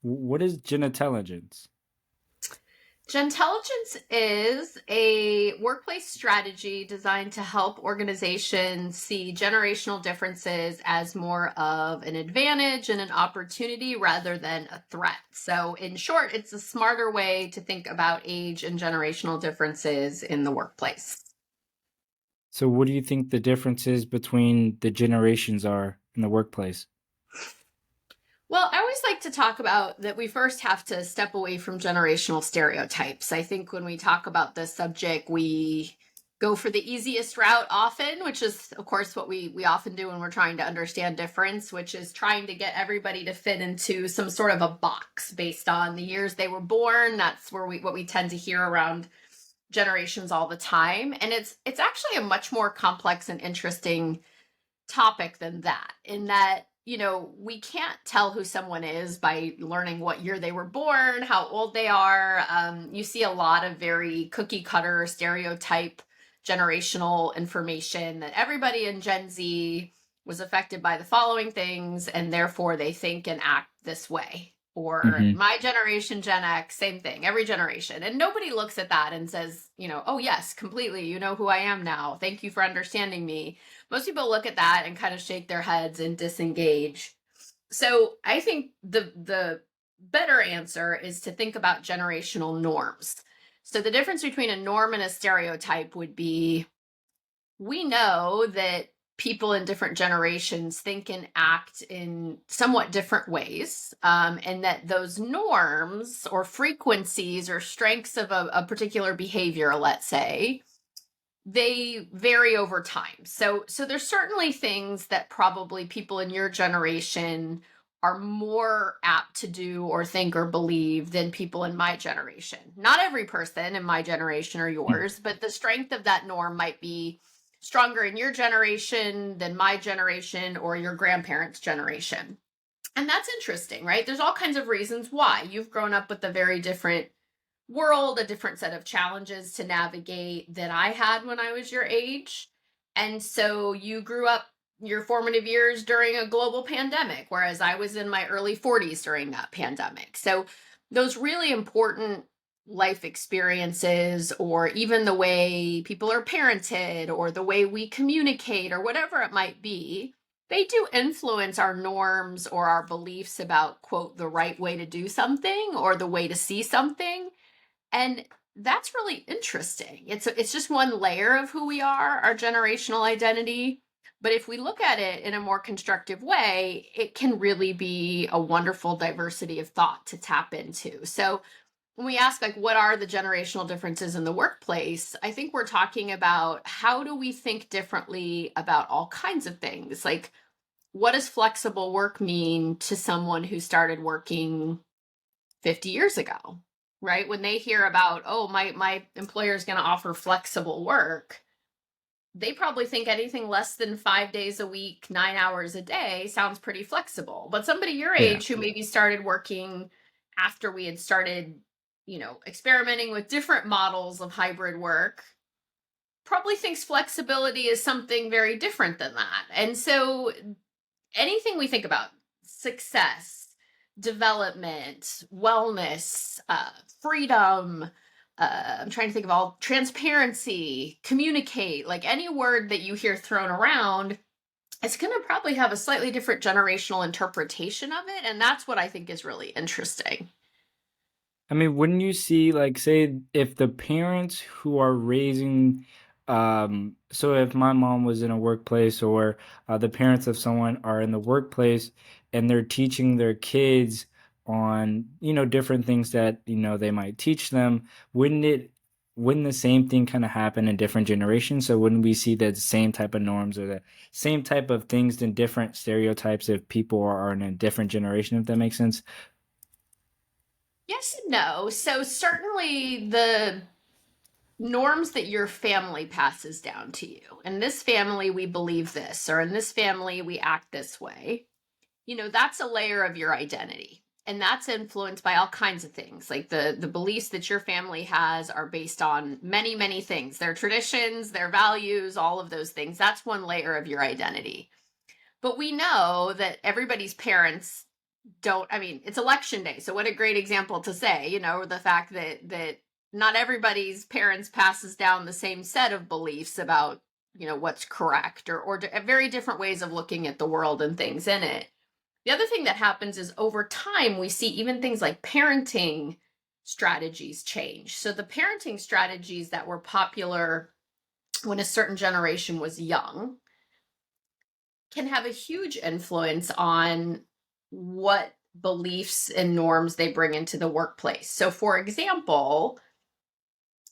What is Gentelligence? Gentelligence is a workplace strategy designed to help organizations see generational differences as more of an advantage and an opportunity rather than a threat. So, in short, it's a smarter way to think about age and generational differences in the workplace. So, what do you think the differences between the generations are in the workplace? Well, I always like to talk about that we first have to step away from generational stereotypes. I think when we talk about this subject, we go for the easiest route often, which is, of course, what we often do when we're trying to understand difference, which is trying to get everybody to fit into some sort of a box based on the years they were born. That's where what we tend to hear around generations all the time. And it's actually a much more complex and interesting topic than that, in that, we can't tell who someone is by learning what year they were born, how old they are. You see a lot of very cookie cutter stereotype generational information that everybody in Gen Z was affected by the following things, and therefore they think and act this way. Or Hmm. my generation, Gen X, same thing, every generation. And nobody looks at that and says, oh, yes, completely, you know who I am now. Thank you for understanding me. Most people look at that and kind of shake their heads and disengage. So I think the better answer is to think about generational norms. So the difference between a norm and a stereotype would be, we know that people in different generations think and act in somewhat different ways, and that those norms or frequencies or strengths of a particular behavior, let's say, they vary over time. So there's certainly things that probably people in your generation are more apt to do or think or believe than people in my generation. Not every person in my generation or yours, but the strength of that norm might be stronger in your generation than my generation or your grandparents' generation. And that's interesting, right? There's all kinds of reasons why. You've grown up with a very different world, a different set of challenges to navigate than I had when I was your age. And so you grew up your formative years during a global pandemic, whereas I was in my early 40s during that pandemic. So those really important life experiences, or even the way people are parented, or the way we communicate, or whatever it might be, they do influence our norms or our beliefs about, quote, the right way to do something or the way to see something. And that's really interesting. It's just one layer of who we are, our generational identity. But if we look at it in a more constructive way, it can really be a wonderful diversity of thought to tap into. So when we ask, like, what are the generational differences in the workplace, I think we're talking about how do we think differently about all kinds of things. Like, what does flexible work mean to someone who started working 50 years ago, right? When they hear about, oh, my employer is going to offer flexible work, they probably think anything less than 5 days a week, 9 hours a day sounds pretty flexible. But somebody your Yeah. age who maybe started working after we had started, experimenting with different models of hybrid work probably thinks flexibility is something very different than that. And so anything we think about, success, development, wellness, freedom, I'm trying to think of all, transparency, communicate, like any word that you hear thrown around, it's going to probably have a slightly different generational interpretation of it. And that's what I think is really interesting. I mean, wouldn't you see, like, say, if the parents who are raising, so if my mom was in a workplace, or the parents of someone are in the workplace and they're teaching their kids on, different things that, they might teach them, wouldn't the same thing kind of happen in different generations? So wouldn't we see the same type of norms or the same type of things in different stereotypes if people are in a different generation, if that makes sense? Yes and no. So, certainly the norms that your family passes down to you. In this family, we believe this, or in this family, we act this way. That's a layer of your identity. And that's influenced by all kinds of things. Like the beliefs that your family has are based on many, many things, their traditions, their values, all of those things. That's one layer of your identity. But we know that everybody's parents don't, I mean, it's election day, so what a great example to say, the fact that not everybody's parents passes down the same set of beliefs about, what's correct, or very different ways of looking at the world and things in it. The other thing that happens is over time we see even things like parenting strategies change. So the parenting strategies that were popular when a certain generation was young can have a huge influence on what beliefs and norms they bring into the workplace. So, for example,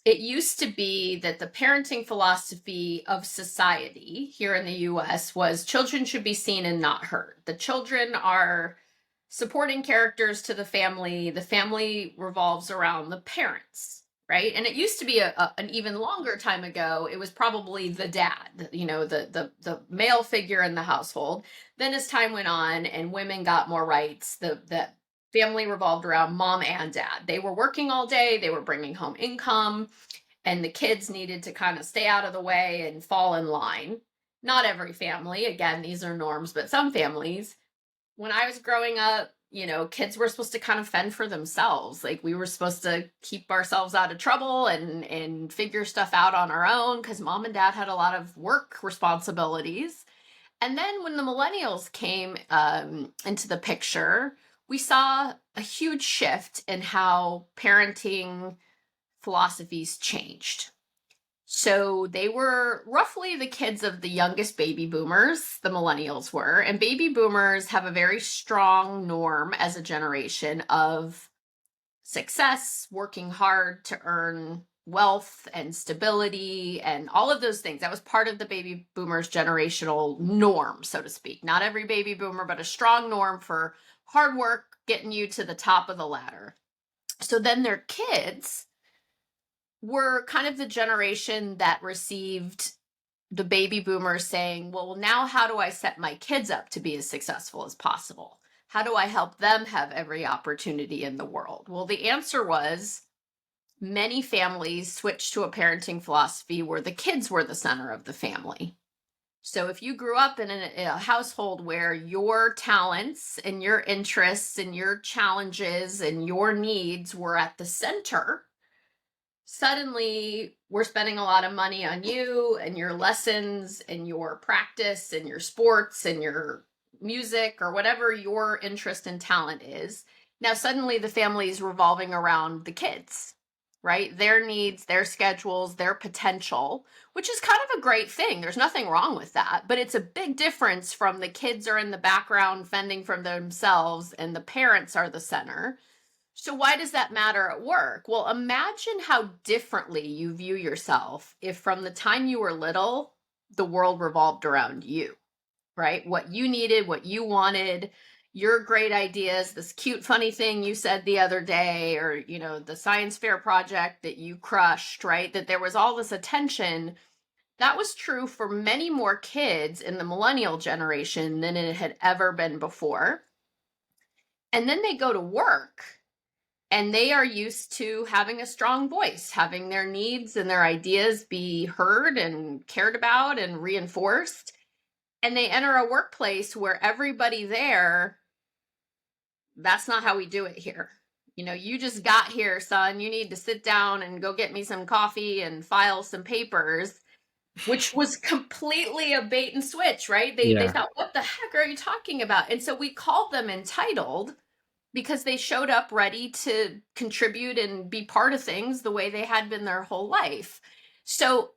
it used to be that the parenting philosophy of society here in the US was children should be seen and not heard. The children are supporting characters to the family revolves around the parents, right? And it used to be an even longer time ago, it was probably the dad, the male figure in the household. Then as time went on and women got more rights, the family revolved around mom and dad. They were working all day, they were bringing home income, and the kids needed to kind of stay out of the way and fall in line. Not every family, again, these are norms, but some families. When I was growing up, kids were supposed to kind of fend for themselves. Like we were supposed to keep ourselves out of trouble and figure stuff out on our own because mom and dad had a lot of work responsibilities. And then when the millennials came into the picture, we saw a huge shift in how parenting philosophies changed. So they were roughly the kids of the youngest baby boomers, the millennials were. And baby boomers have a very strong norm as a generation of success, working hard to earn wealth and stability and all of those things. That was part of the baby boomers' generational norm, so to speak. Not every baby boomer, but a strong norm for hard work getting you to the top of the ladder. So then their kids were kind of the generation that received the baby boomers saying, well, now how do I set my kids up to be as successful as possible? How do I help them have every opportunity in the world? Well, the answer was many families switched to a parenting philosophy where the kids were the center of the family. So if you grew up in a household where your talents and your interests and your challenges and your needs were at the center, suddenly we're spending a lot of money on you and your lessons and your practice and your sports and your music or whatever your interest and talent is. Now, suddenly the family is revolving around the kids, right? Their needs, their schedules, their potential, which is kind of a great thing. There's nothing wrong with that. But it's a big difference from the kids are in the background fending for themselves and the parents are the center. So, why does that matter at work? Well, imagine how differently you view yourself if from the time you were little, the world revolved around you, right? What you needed, what you wanted, your great ideas, this cute, funny thing you said the other day, or, the science fair project that you crushed, right? That there was all this attention. That was true for many more kids in the millennial generation than it had ever been before. And then they go to work and they are used to having a strong voice, having their needs and their ideas be heard and cared about and reinforced. And they enter a workplace where everybody there, that's not how we do it here. You just got here, son. You need to sit down and go get me some coffee and file some papers, which was completely a bait and switch, right? They Yeah. thought, what the heck are you talking about? And so we called them entitled because they showed up ready to contribute and be part of things the way they had been their whole life. So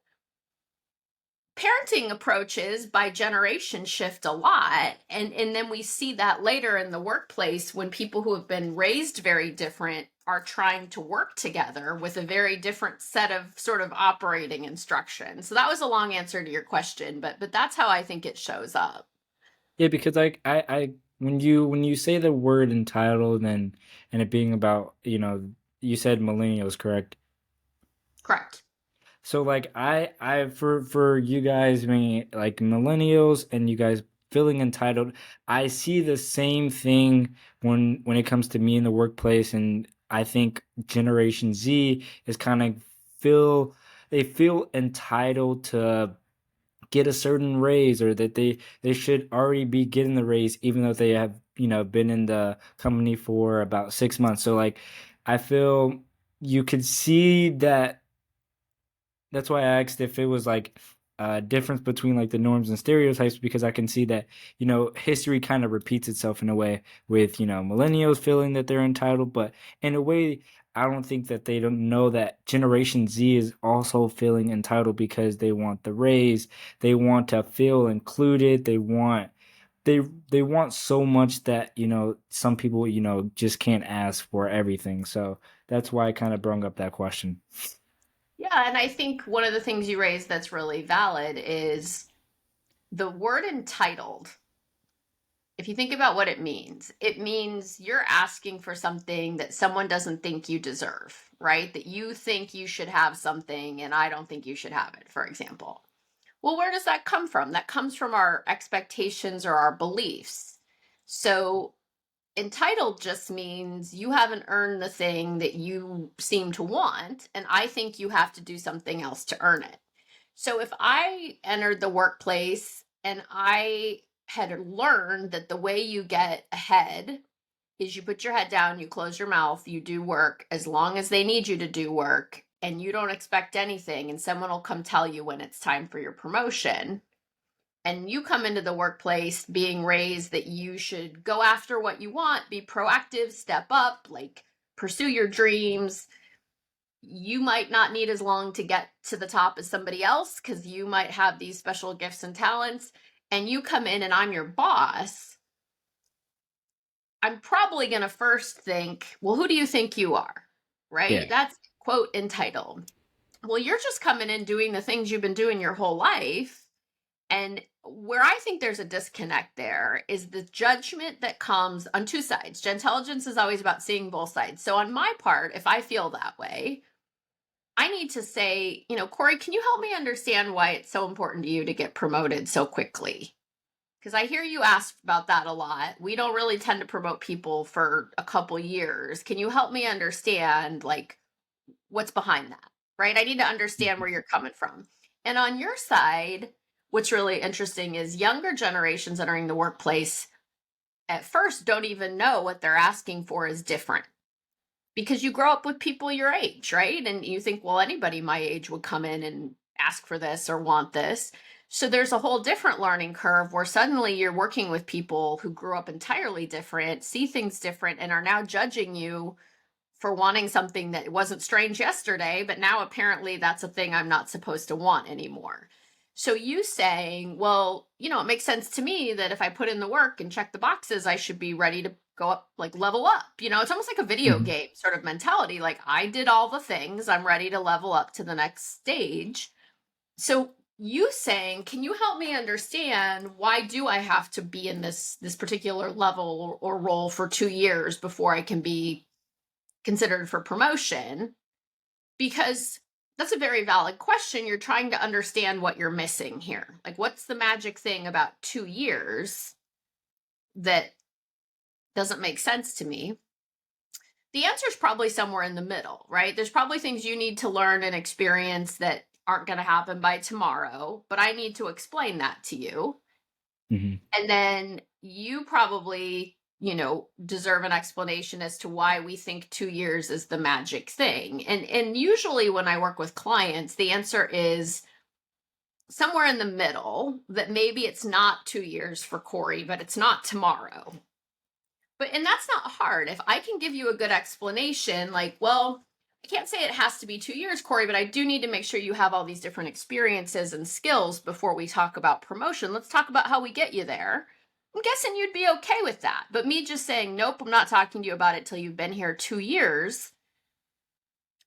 parenting approaches by generation shift a lot, and then we see that later in the workplace when people who have been raised very different are trying to work together with a very different set of sort of operating instructions. So that was a long answer to your question, but that's how I think it shows up. Yeah, because when you say the word entitled and it being about, you said millennials, correct? Correct. So like I for you guys, I mean like millennials and you guys feeling entitled, I see the same thing when it comes to me in the workplace, and I think Generation Z is kind of feel they feel entitled to get a certain raise, or that they should already be getting the raise even though they have been in the company for about 6 months. So like, I feel you could see that. That's why I asked if it was like a difference between like the norms and stereotypes, because I can see that, history kind of repeats itself in a way with, millennials feeling that they're entitled, but in a way, I don't think that they don't know that Generation Z is also feeling entitled because they want the raise, they want to feel included, they want so much that, some people, just can't ask for everything. So that's why I kind of brought up that question. Yeah, and I think one of the things you raised that's really valid is the word entitled. If you think about what it means you're asking for something that someone doesn't think you deserve, right? That you think you should have something and I don't think you should have it, for example. Well, where does that come from? That comes from our expectations or our beliefs. So, entitled just means you haven't earned the thing that you seem to want, and I think you have to do something else to earn it. So if I entered the workplace and I had learned that the way you get ahead is you put your head down, you close your mouth, you do work as long as they need you to do work, and you don't expect anything, and someone will come tell you when it's time for your promotion. And you come into the workplace being raised that you should go after what you want, be proactive, step up, like pursue your dreams. You might not need as long to get to the top as somebody else because you might have these special gifts and talents. And you come in and I'm your boss. I'm probably going to first think, well, who do you think you are? Right? Yeah. That's quote entitled. Well, you're just coming in doing the things you've been doing your whole life. And where I think there's a disconnect there is the judgment that comes on two sides. Gentelligence is always about seeing both sides. So, on my part, if I feel that way, I need to say, Corey, can you help me understand why it's so important to you to get promoted so quickly? Because I hear you ask about that a lot. We don't really tend to promote people for a couple years. Can you help me understand, like, what's behind that? Right? I need to understand where you're coming from. And on your side, what's really interesting is younger generations entering the workplace at first don't even know what they're asking for is different because you grow up with people your age, right? And you think, well, anybody my age would come in and ask for this or want this. So there's a whole different learning curve where suddenly you're working with people who grew up entirely different, see things different, and are now judging you for wanting something that wasn't strange yesterday, but now apparently that's a thing I'm not supposed to want anymore. So you saying, well, it makes sense to me that if I put in the work and check the boxes, I should be ready to go up, like level up. It's almost like a video Mhm. game sort of mentality. Like I did all the things, I'm ready to level up to the next stage. So you saying, can you help me understand why do I have to be in this particular level or role for 2 years before I can be considered for promotion? Because that's a very valid question. You're trying to understand what you're missing here. Like, what's the magic thing about 2 years that doesn't make sense to me? The answer is probably somewhere in the middle, right? There's probably things you need to learn and experience that aren't going to happen by tomorrow, but I need to explain that to you. Mhm. And then you probably, deserve an explanation as to why we think 2 years is the magic thing. And usually when I work with clients, the answer is somewhere in the middle, that maybe it's not 2 years for Corey, but it's not tomorrow. And that's not hard. If I can give you a good explanation, like, well, I can't say it has to be 2 years, Corey, but I do need to make sure you have all these different experiences and skills before we talk about promotion. Let's talk about how we get you there. I'm guessing you'd be okay with that. But me just saying, nope, I'm not talking to you about it till you've been here 2 years,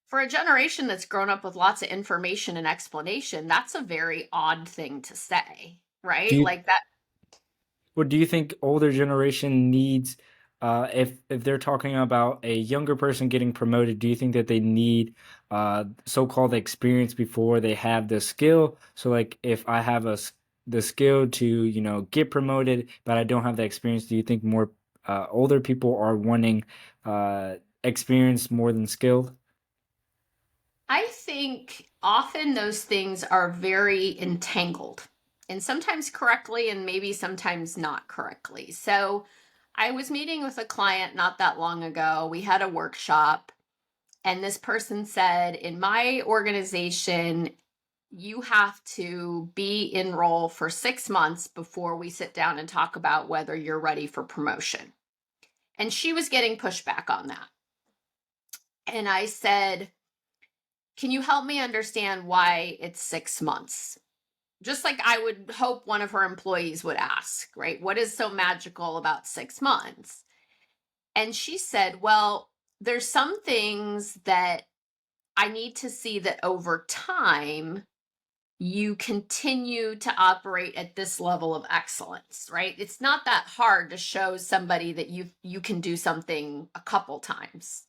for a generation that's grown up with lots of information and explanation, that's a very odd thing to say, Do right? you Like that. What do you think older generation needs, if they're talking about a younger person getting promoted, do you think that they need so-called experience before they have the skill? So like if I have the skill to, get promoted, but I don't have the experience, do you think more older people are wanting experience more than skill? I think often those things are very entangled and sometimes correctly and maybe sometimes not correctly. So I was meeting with a client not that long ago. We had a workshop, and this person said, in my organization, you have to be in role for 6 months before we sit down and talk about whether you're ready for promotion. And she was getting pushback on that. And I said, can you help me understand why it's 6 months? Just like I would hope one of her employees would ask, right? What is so magical about 6 months? And she said, well, there's some things that I need to see that over time you continue to operate at this level of excellence, right? It's not that hard to show somebody that you can do something a couple times.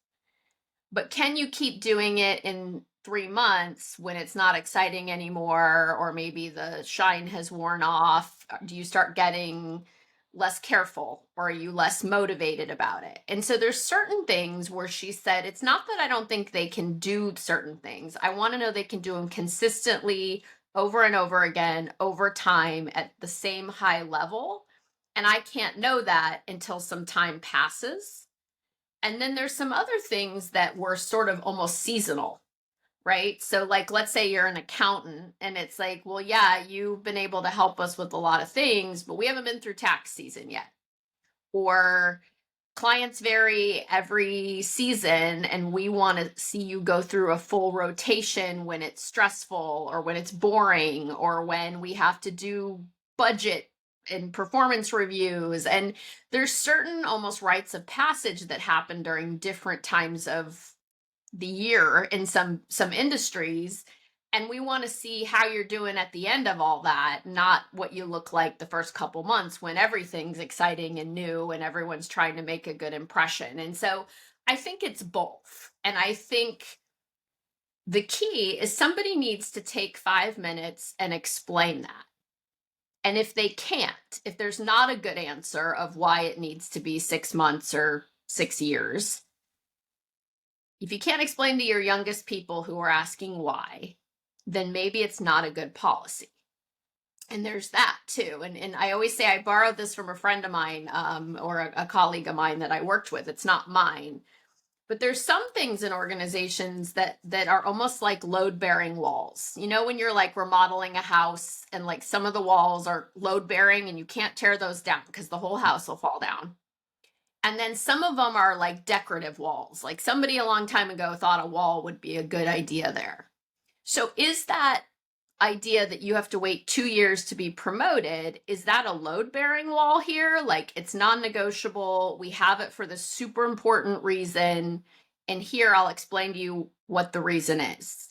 But can you keep doing it in 3 months when it's not exciting anymore, or maybe the shine has worn off? Do you start getting less careful, or are you less motivated about it? And so there's certain things where she said, it's not that I don't think they can do certain things. I want to know they can do them consistently over and over again, over time at the same high level. And I can't know that until some time passes. And then there's some other things that were sort of almost seasonal, right? So, like, let's say you're an accountant and it's like, well, yeah, you've been able to help us with a lot of things, but we haven't been through tax season yet. Or clients vary every season, and we want to see you go through a full rotation when it's stressful or when it's boring or when we have to do budget and performance reviews. And there's certain almost rites of passage that happen during different times of the year in some industries, and we want to see how you're doing at the end of all that, not what you look like the first couple months when everything's exciting and new and everyone's trying to make a good impression. And so I think it's both. And I think the key is somebody needs to take 5 minutes and explain that. And if they can't, if there's not a good answer of why it needs to be 6 months or 6 years, if you can't explain to your youngest people who are asking why, then maybe it's not a good policy. And there's that too. And I always say I borrowed this from a friend of mine, or a colleague of mine that I worked with. It's not mine. But there's some things in organizations that are almost like load-bearing walls. You know, when you're like remodeling a house and like some of the walls are load-bearing and you can't tear those down because the whole house will fall down. And then some of them are like decorative walls. Like somebody a long time ago thought a wall would be a good idea there. So is that idea that you have to wait 2 years to be promoted, is that a load-bearing wall here? Like it's non-negotiable. We have it for the super important reason. And here I'll explain to you what the reason is.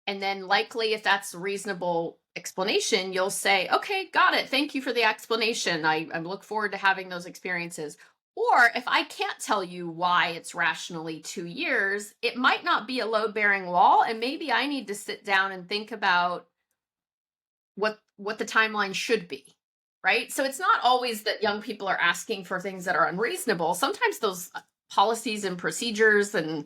And then likely if that's a reasonable explanation, you'll say, okay, got it. Thank you for the explanation. I look forward to having those experiences. Or if I can't tell you why it's rationally 2 years, it might not be a load-bearing wall. And maybe I need to sit down and think about what the timeline should be, right? So it's not always that young people are asking for things that are unreasonable. Sometimes those policies and procedures and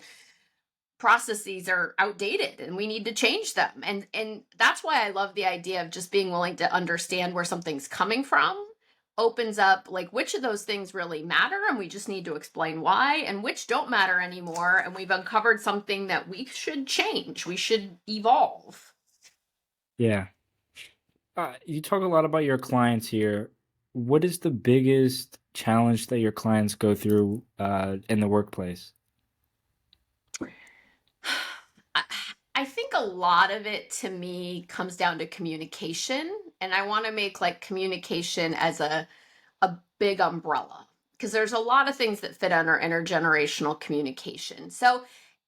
processes are outdated and we need to change them. And that's why I love the idea of just being willing to understand where something's coming from. Opens up like which of those things really matter and we just need to explain why, and which don't matter anymore and we've uncovered something that we should change, we should evolve. Yeah. You talk a lot about your clients here. What is the biggest challenge that your clients go through in the workplace? I I think a lot of it to me comes down to communication, and I want to make like communication as a big umbrella because there's a lot of things that fit under intergenerational communication. So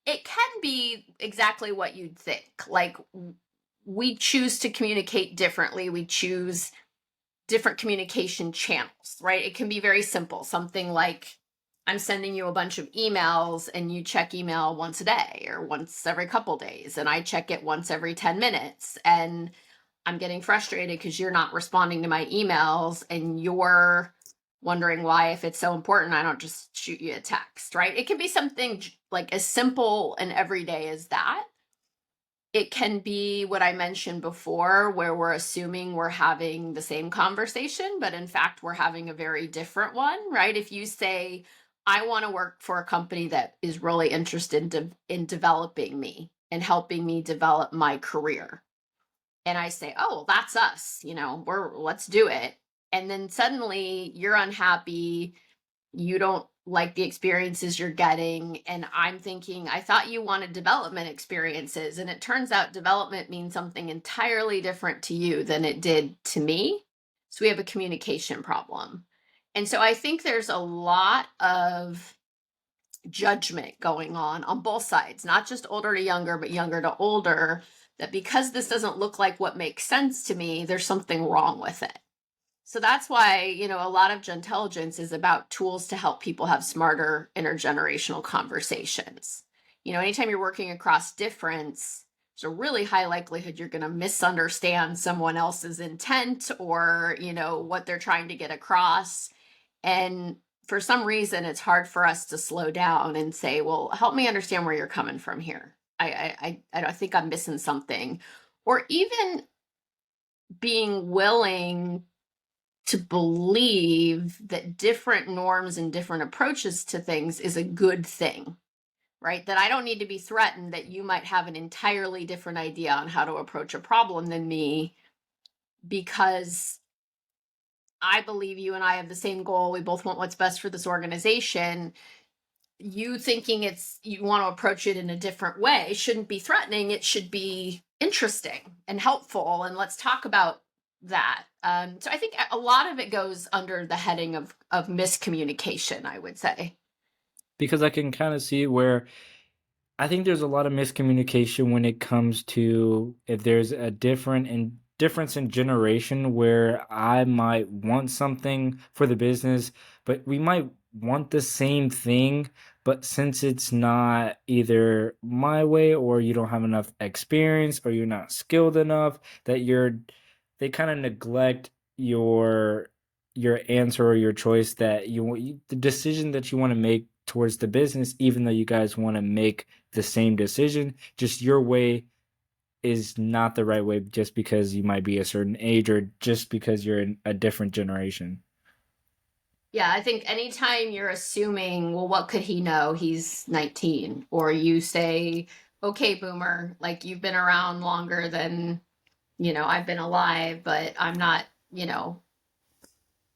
it can be exactly what you'd think. Like we choose to communicate differently. We choose different communication channels, right? It can be very simple. Something like I'm sending you a bunch of emails and you check email once a day or once every couple days, and I check it once every 10 minutes. And I'm getting frustrated because you're not responding to my emails and you're wondering why, if it's so important, I don't just shoot you a text, right? It can be something like as simple and everyday as that. It can be what I mentioned before, where we're assuming we're having the same conversation, but in fact, we're having a very different one, right? If you say, I want to work for a company that is really interested in developing me and helping me develop my career. And I say, oh, well, that's us, let's do it. And then suddenly you're unhappy, you don't like the experiences you're getting. And I'm thinking, I thought you wanted development experiences. And it turns out development means something entirely different to you than it did to me. So we have a communication problem. And so I think there's a lot of judgment going on both sides, not just older to younger, but younger to older, that because this doesn't look like what makes sense to me, there's something wrong with it. So that's why, a lot of Gentelligence is about tools to help people have smarter intergenerational conversations. Anytime you're working across difference, there's a really high likelihood you're going to misunderstand someone else's intent or, what they're trying to get across. And for some reason, it's hard for us to slow down and say, well, help me understand where you're coming from here. I think I'm missing something. Or even being willing to believe that different norms and different approaches to things is a good thing, right? That I don't need to be threatened that you might have an entirely different idea on how to approach a problem than me because I believe you and I have the same goal. We both want what's best for this organization. You thinking you want to approach it in a different way shouldn't be threatening. It should be interesting and helpful. And let's talk about that. So I think a lot of it goes under the heading of miscommunication, I would say. Because I can kind of see where I think there's a lot of miscommunication when it comes to if there's a difference in generation where I might want something for the business, but we might want the same thing, but since it's not either my way or you don't have enough experience or you're not skilled enough that they kind of neglect your answer or your choice that the decision that you want to make towards the business, even though you guys want to make the same decision, just your way is not the right way just because you might be a certain age or just because you're in a different generation. Yeah, I think anytime you're assuming, well, what could he know? He's 19. Or you say, okay, boomer, like you've been around longer than, I've been alive, but I'm not,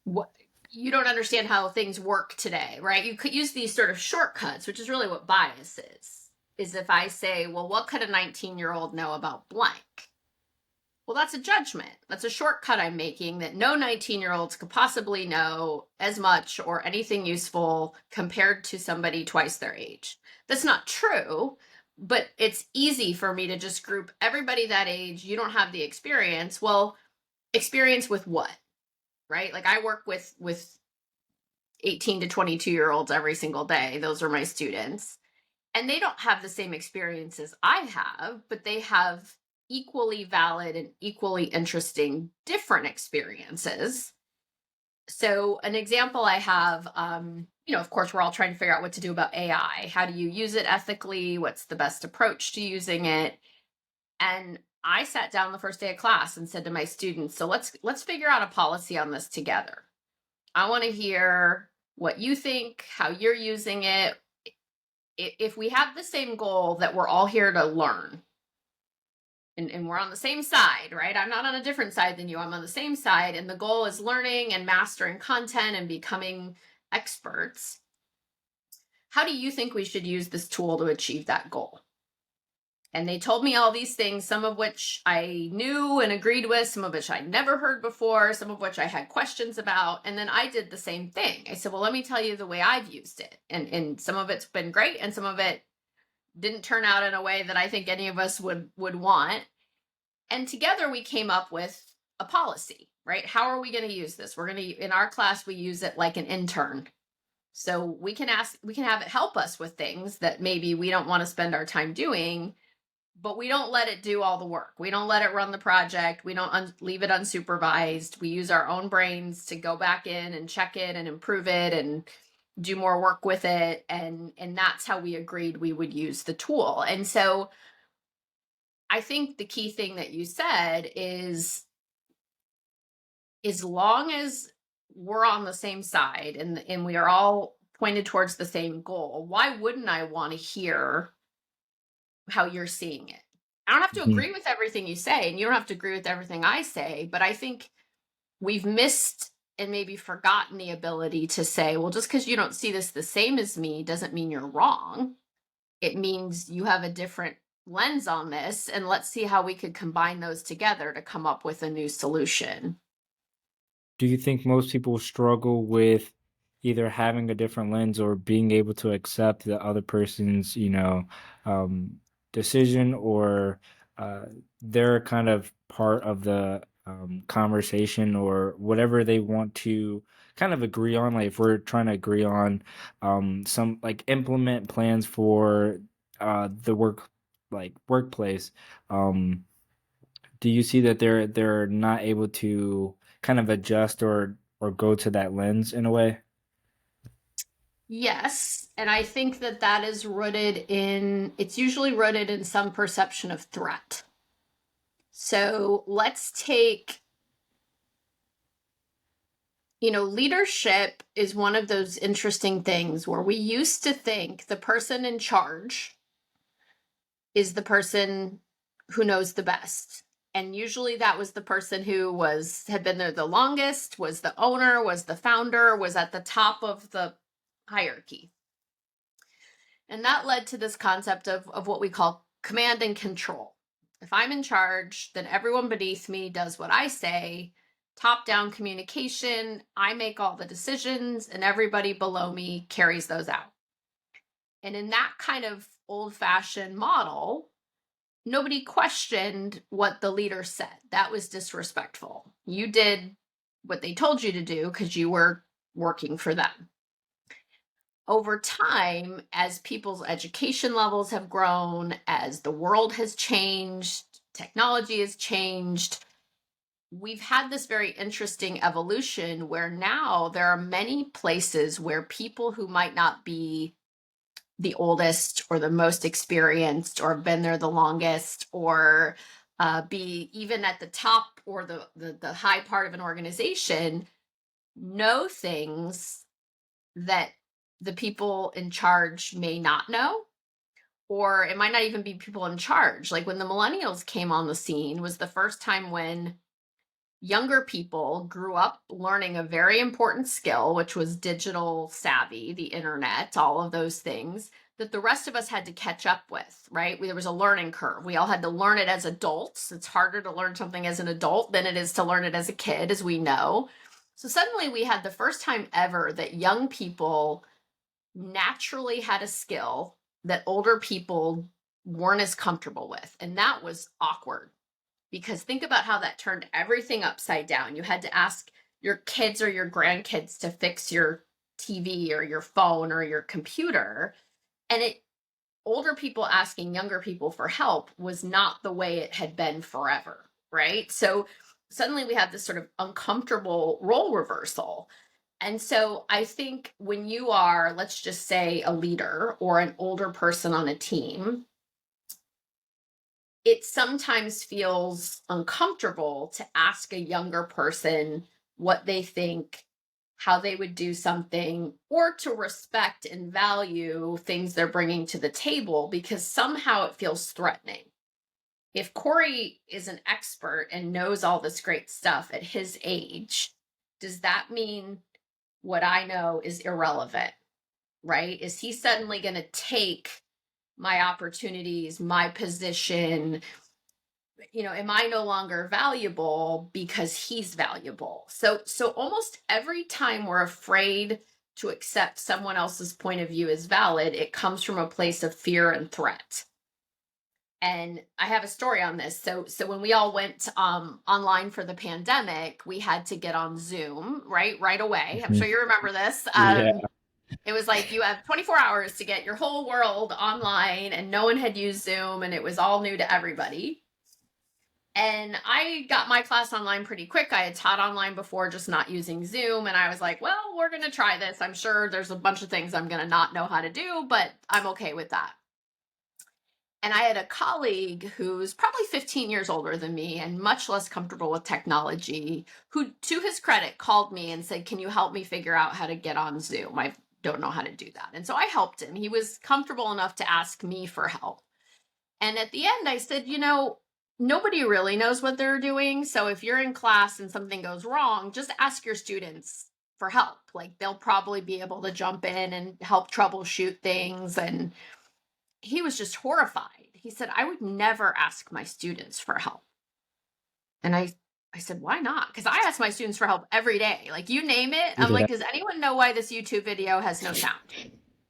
what you don't understand how things work today, right? You could use these sort of shortcuts, which is really what bias is if I say, well, what could a 19-year-old know about blank? Well, that's a judgment. That's a shortcut I'm making that no 19-year-olds could possibly know as much or anything useful compared to somebody twice their age. That's not true, but it's easy for me to just group everybody that age. You don't have the experience. Well, experience with what? Right? Like I work with 18 to 22-year-olds every single day. Those are my students. And they don't have the same experiences I have, but they have equally valid and equally interesting different experiences. So an example I have, of course, we're all trying to figure out what to do about AI. How do you use it ethically? What's the best approach to using it? And I sat down the first day of class and said to my students, so let's figure out a policy on this together. I want to hear what you think, how you're using it. If we have the same goal that we're all here to learn and we're on the same side, right? I'm not on a different side than you. I'm on the same side. And the goal is learning and mastering content and becoming experts. How do you think we should use this tool to achieve that goal? And they told me all these things, some of which I knew and agreed with, some of which I'd never heard before, some of which I had questions about. And then I did the same thing. I said, well, let me tell you the way I've used it. And some of it's been great and some of it didn't turn out in a way that I think any of us would want. And together we came up with a policy, right? How are we going to use this? We're going to, in our class, we use it like an intern. So we can have it help us with things that maybe we don't want to spend our time doing, but we don't let it do all the work. We don't let it run the project. We don't leave it unsupervised. We use our own brains to go back in and check it and improve it and do more work with it. And that's how we agreed we would use the tool. And so I think the key thing that you said is, as long as we're on the same side and we are all pointed towards the same goal, why wouldn't I want to hear how you're seeing it? I don't have to Mhm. agree with everything you say, and you don't have to agree with everything I say, but I think we've missed and maybe forgotten the ability to say, well, just because you don't see this the same as me doesn't mean you're wrong. It means you have a different lens on this, and let's see how we could combine those together to come up with a new solution. Do you think most people struggle with either having a different lens or being able to accept the other person's, um, decision, or uh, they're kind of part of the conversation or whatever they want to kind of agree on? Like if we're trying to agree on some like implement plans for the workplace, um, do you see that they're not able to kind of adjust or go to that lens in a way? Yes, and I think that that is rooted in, it's usually rooted in some perception of threat. So let's take, leadership is one of those interesting things where we used to think the person in charge is the person who knows the best. And usually that was the person who had been there the longest, was the owner, was the founder, was at the top of the hierarchy. And that led to this concept of what we call command and control. If I'm in charge, then everyone beneath me does what I say. Top down communication, I make all the decisions, and everybody below me carries those out. And in that kind of old fashioned model, nobody questioned what the leader said. That was disrespectful. You did what they told you to do because you were working for them. Over time, as people's education levels have grown, as the world has changed, technology has changed, we've had this very interesting evolution where now there are many places where people who might not be the oldest or the most experienced or have been there the longest or be even at the top or the high part of an organization know things that the people in charge may not know, or it might not even be people in charge. Like when the millennials came on the scene was the first time when younger people grew up learning a very important skill, which was digital savvy, the internet, all of those things that the rest of us had to catch up with, right? There was a learning curve. We all had to learn it as adults. It's harder to learn something as an adult than it is to learn it as a kid, as we know. So suddenly we had the first time ever that young people naturally had a skill that older people weren't as comfortable with. And that was awkward because think about how that turned everything upside down. You had to ask your kids or your grandkids to fix your TV or your phone or your computer. And older people asking younger people for help was not the way it had been forever, right? So suddenly we have this sort of uncomfortable role reversal. And so I think when you are, let's just say, a leader or an older person on a team, it sometimes feels uncomfortable to ask a younger person what they think, how they would do something, or to respect and value things they're bringing to the table because somehow it feels threatening. If Corey is an expert and knows all this great stuff at his age, does that mean what I know is irrelevant? Right? Is he suddenly going to take my opportunities, my position? Am I no longer valuable because he's valuable? So almost every time we're afraid to accept someone else's point of view as valid, it comes from a place of fear and threat. And I have a story on this. So when we all went online for the pandemic, we had to get on Zoom right away. I'm Mhm. sure you remember this. Yeah. It was like you have 24 hours to get your whole world online, and no one had used Zoom, and it was all new to everybody. And I got my class online pretty quick. I had taught online before, just not using Zoom. And I was like, well, we're going to try this. I'm sure there's a bunch of things I'm going to not know how to do, but I'm okay with that. And I had a colleague who's probably 15 years older than me and much less comfortable with technology, who, to his credit, called me and said, "Can you help me figure out how to get on Zoom? I don't know how to do that." And so I helped him. He was comfortable enough to ask me for help. And at the end, I said, nobody really knows what they're doing. So if you're in class and something goes wrong, just ask your students for help. Like they'll probably be able to jump in and help troubleshoot things. And he was just horrified. He said, "I would never ask my students for help." And I said, "Why not?" Because I ask my students for help every day. Like you name it. I'm Yeah. like, "Does anyone know why this YouTube video has no sound?"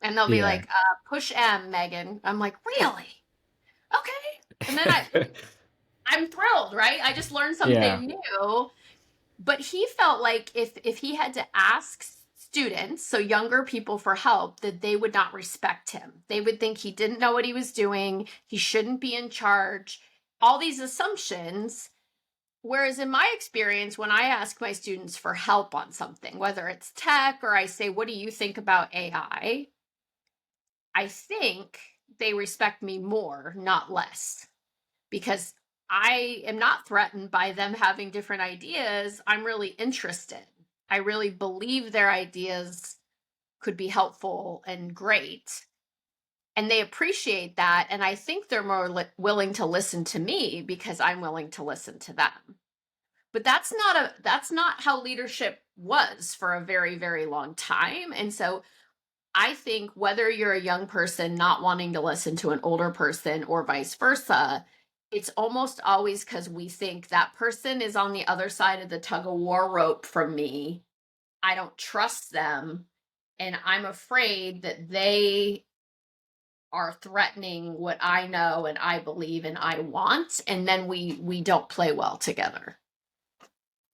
And they'll be Yeah. like, "Push M, Megan." I'm like, "Really? Okay." And then I'm thrilled, right? I just learned Yeah. something new. But he felt like if he had to ask students, so younger people, for help, that they would not respect him. They would think he didn't know what he was doing, he shouldn't be in charge, all these assumptions. Whereas in my experience, when I ask my students for help on something, whether it's tech or I say, "What do you think about AI?" I think they respect me more, not less, because I am not threatened by them having different ideas. I'm really interested. I really believe their ideas could be helpful and great. And they appreciate that. And I think they're more willing to listen to me because I'm willing to listen to them. But that's not how leadership was for a very, very long time. And so I think whether you're a young person not wanting to listen to an older person or vice versa, it's almost always because we think that person is on the other side of the tug of war rope from me. I don't trust them. And I'm afraid that they are threatening what I know and I believe and I want. And then we don't play well together.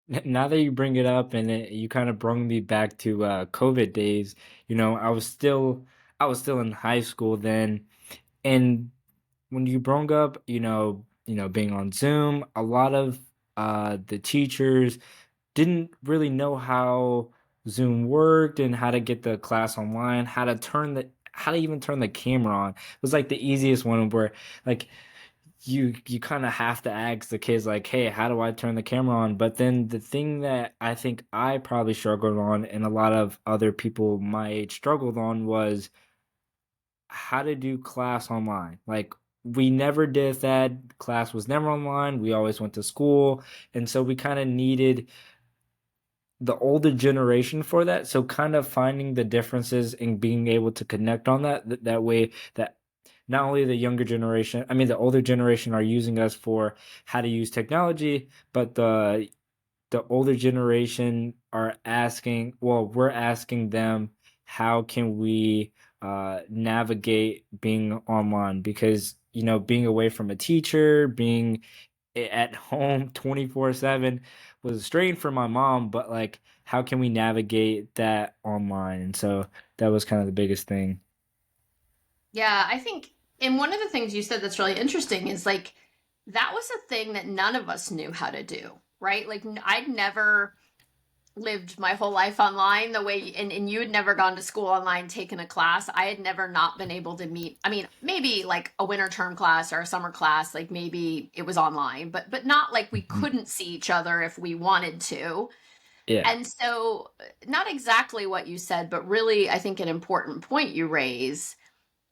Now that you bring it up and you kind of brought me back to COVID days, I was still in high school then, and when you brought up, being on Zoom, a lot of the teachers didn't really know how Zoom worked and how to get the class online, how to even turn the camera on. It was like the easiest one where like you kind of have to ask the kids like, "Hey, how do I turn the camera on?" But then the thing that I think I probably struggled on and a lot of other people my age struggled on was how to do class online. Like we never did that. Class was never online. We always went to school. And so we kind of needed the older generation for that. So kind of finding the differences and being able to connect on that way that not only the younger generation, I mean the older generation are using us for how to use technology, but the older generation are asking, well, we're asking them, how can we navigate being online? Because, being away from a teacher, being at home 24/7 was a strain for my mom, but like, how can we navigate that online? And so that was kind of the biggest thing. Yeah, I think, and one of the things you said that's really interesting is like that was a thing that none of us knew how to do, right? Like I'd never lived my whole life online the way, and you had never gone to school online, taken a class. I had never not been able to meet. I mean, maybe like a winter term class or a summer class, like maybe it was online, but not like we Mhm. couldn't see each other if we wanted to. Yeah. And so, not exactly what you said, but really, I think an important point you raise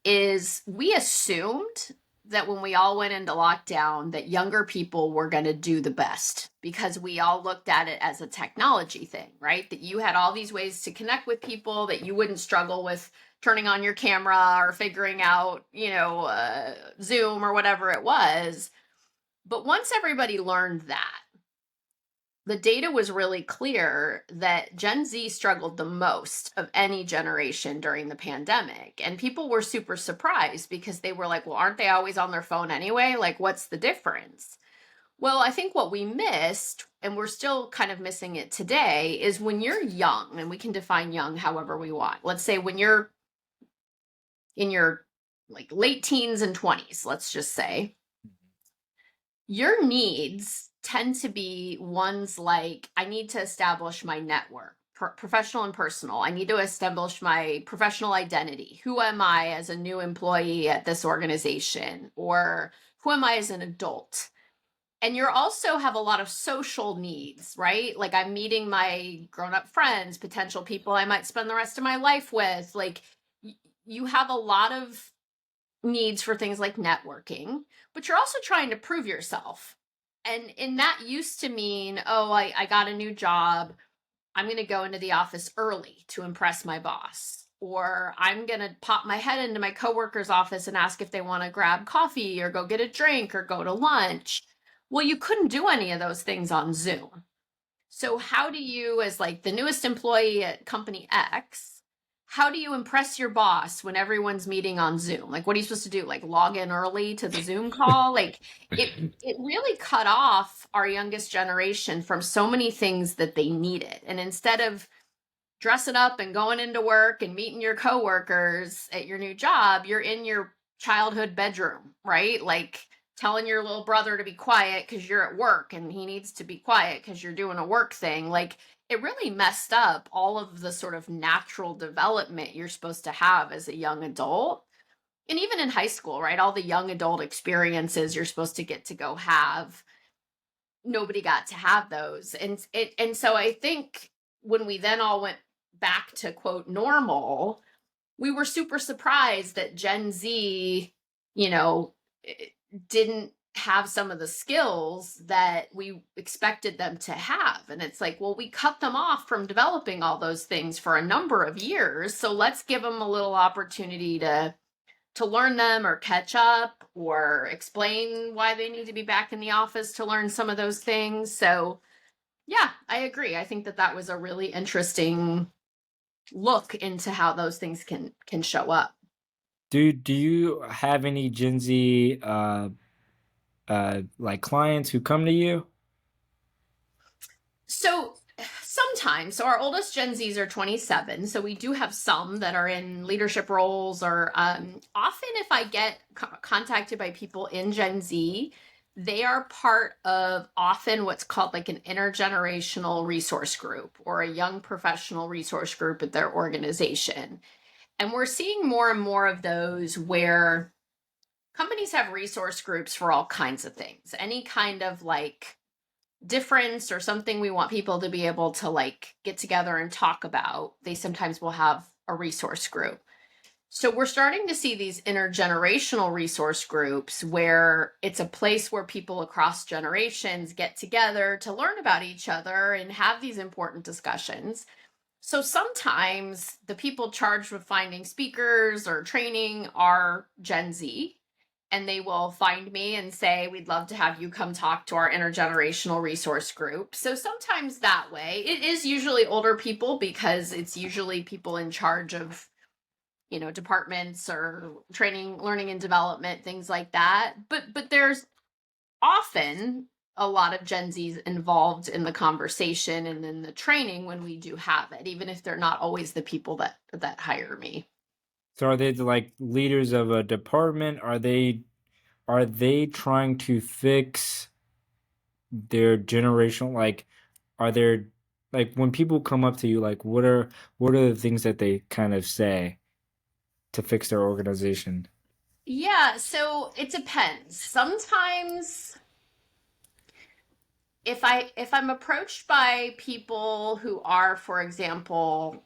is we assumed that when we all went into lockdown that younger people were going to do the best because we all looked at it as a technology thing, right? That you had all these ways to connect with people, that you wouldn't struggle with turning on your camera or figuring out, Zoom or whatever it was. But once everybody learned that, the data was really clear that Gen Z struggled the most of any generation during the pandemic. And people were super surprised because they were like, well, aren't they always on their phone anyway? Like, what's the difference? Well, I think what we missed, and we're still kind of missing it today, is when you're young, and we can define young however we want. Let's say when you're in your like late teens and 20s, let's just say, your needs tend to be ones like, I need to establish my network. professional and personal. I need to establish my professional identity. Who am I as a new employee at this organization? Or who am I as an adult? And you also have a lot of social needs, right? Like I'm meeting my grown-up friends, potential people I might spend the rest of my life with. Like you have a lot of needs for things like networking, but you're also trying to prove yourself. And that used to mean, oh, I got a new job. I'm going to go into the office early to impress my boss. Or I'm going to pop my head into my coworker's office and ask if they want to grab coffee or go get a drink or go to lunch. Well, you couldn't do any of those things on Zoom. So how do you, as like the newest employee at company X, how do you impress your boss when everyone's meeting on Zoom? Like, what are you supposed to do? Like log in early to the Zoom call? Like it really cut off our youngest generation from so many things that they needed. And instead of dressing up and going into work and meeting your coworkers at your new job, you're in your childhood bedroom, right? Like telling your little brother to be quiet because you're at work and he needs to be quiet because you're doing a work thing. Like it really messed up all of the sort of natural development you're supposed to have as a young adult. And even in high school, right? All the young adult experiences you're supposed to get to go have, nobody got to have those. And so I think when we then all went back to quote normal, we were super surprised that Gen Z, you know, didn't have some of the skills that we expected them to have. And it's like, well, we cut them off from developing all those things for a number of years. So let's give them a little opportunity to learn them or catch up or explain why they need to be back in the office to learn some of those things. So yeah, I agree. I think that that was a really interesting look into how those things can show up. Do you have any Gen Z like clients who come to you? So sometimes, so our oldest Gen Zs are 27. So we do have some that are in leadership roles, or often if I get contacted by people in Gen Z, they are part of often what's called like an intergenerational resource group or a young professional resource group at their organization. And we're seeing more and more of those where companies have resource groups for all kinds of things, any kind of like difference or something we want people to be able to like get together and talk about. They sometimes will have a resource group. So we're starting to see these intergenerational resource groups where it's a place where people across generations get together to learn about each other and have these important discussions. So sometimes the people charged with finding speakers or training are Gen Z, and they will find me and say, we'd love to have you come talk to our intergenerational resource group. So sometimes that way, it is usually older people because it's usually people in charge of, you know, departments or training, learning and development, things like that. But there's often a lot of Gen Zs involved in the conversation and in the training when we do have it, even if they're not always the people that hire me. So are they the, like leaders of a department? Are they trying to fix their generational like are there like when people come up to you like what are the things that they kind of say to fix their organization? Yeah, so it depends. Sometimes if I'm approached by people who are, for example,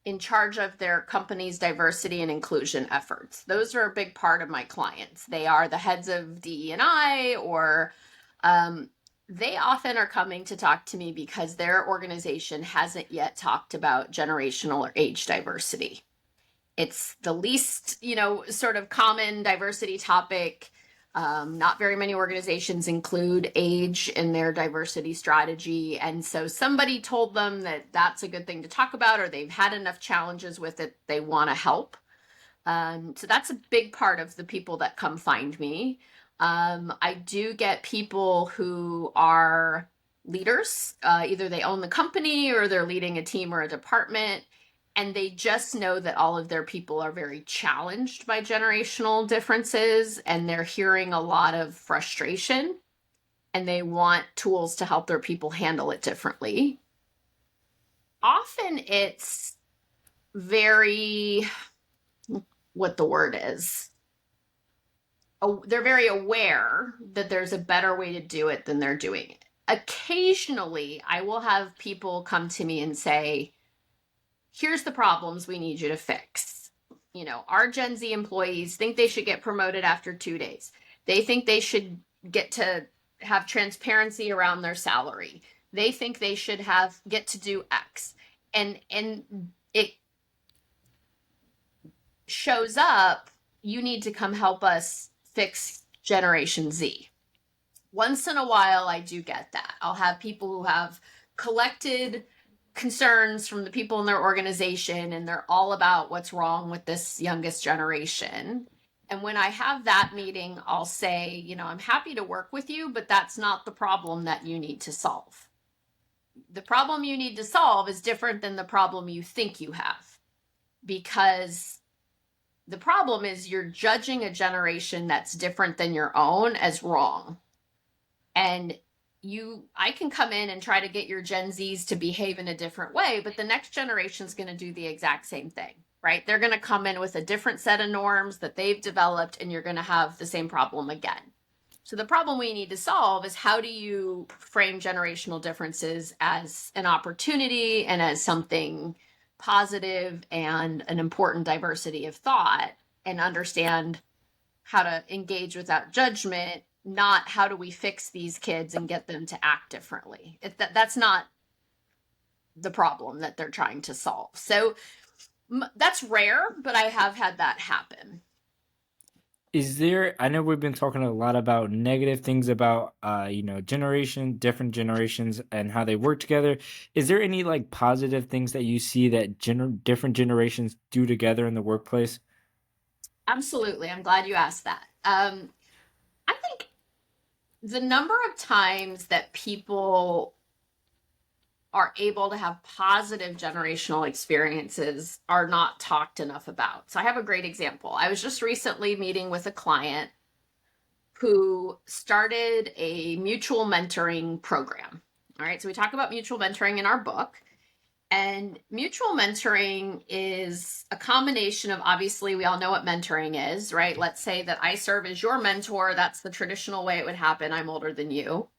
in charge of their company's diversity and inclusion efforts, those are a big part of my clients. They are the heads of DE&I, or um, they often are coming to talk to me because their organization hasn't yet talked about generational or age diversity. It's the least, you know, sort of common diversity topic. Not very many organizations include age in their diversity strategy. And so somebody told them that that's a good thing to talk about, or they've had enough challenges with it, they want to help. So that's a big part of the people that come find me. I do get people who are leaders, either they own the company or they're leading a team or a department, and they just know that all of their people are very challenged by generational differences and they're hearing a lot of frustration and they want tools to help their people handle it differently. Often it's very, what the word is, they're very aware that there's a better way to do it than they're doing it. Occasionally, I will have people come to me and say, here's the problems we need you to fix. Our Gen Z employees think they should get promoted after 2 days. They think they should get to have transparency around their salary. They think they should get to do X. And it shows up, you need to come help us fix Generation Z. Once in a while, I do get that. I'll have people who have collected concerns from the people in their organization, and they're all about what's wrong with this youngest generation. And when I have that meeting, I'll say, I'm happy to work with you, but that's not the problem that you need to solve. The problem you need to solve is different than the problem you think you have, because the problem is you're judging a generation that's different than your own as wrong. And I can come in and try to get your Gen Zs to behave in a different way, but the next generation is going to do the exact same thing, right? They're going to come in with a different set of norms that they've developed, and you're going to have the same problem again. So the problem we need to solve is, how do you frame generational differences as an opportunity and as something positive and an important diversity of thought, and understand how to engage without judgment, not how do we fix these kids and get them to act differently. That's not the problem that they're trying to solve. So that's rare, but I have had that happen. I know we've been talking a lot about negative things about, different generations and how they work together. Is there any like positive things that you see that different generations do together in the workplace? Absolutely. I'm glad you asked that. I think the number of times that people are able to have positive generational experiences are not talked enough about. So I have a great example. I was just recently meeting with a client who started a mutual mentoring program. All right, so we talk about mutual mentoring in our book. And mutual mentoring is a combination of, obviously, we all know what mentoring is, right? Let's say that I serve as your mentor. That's the traditional way it would happen. I'm older than you.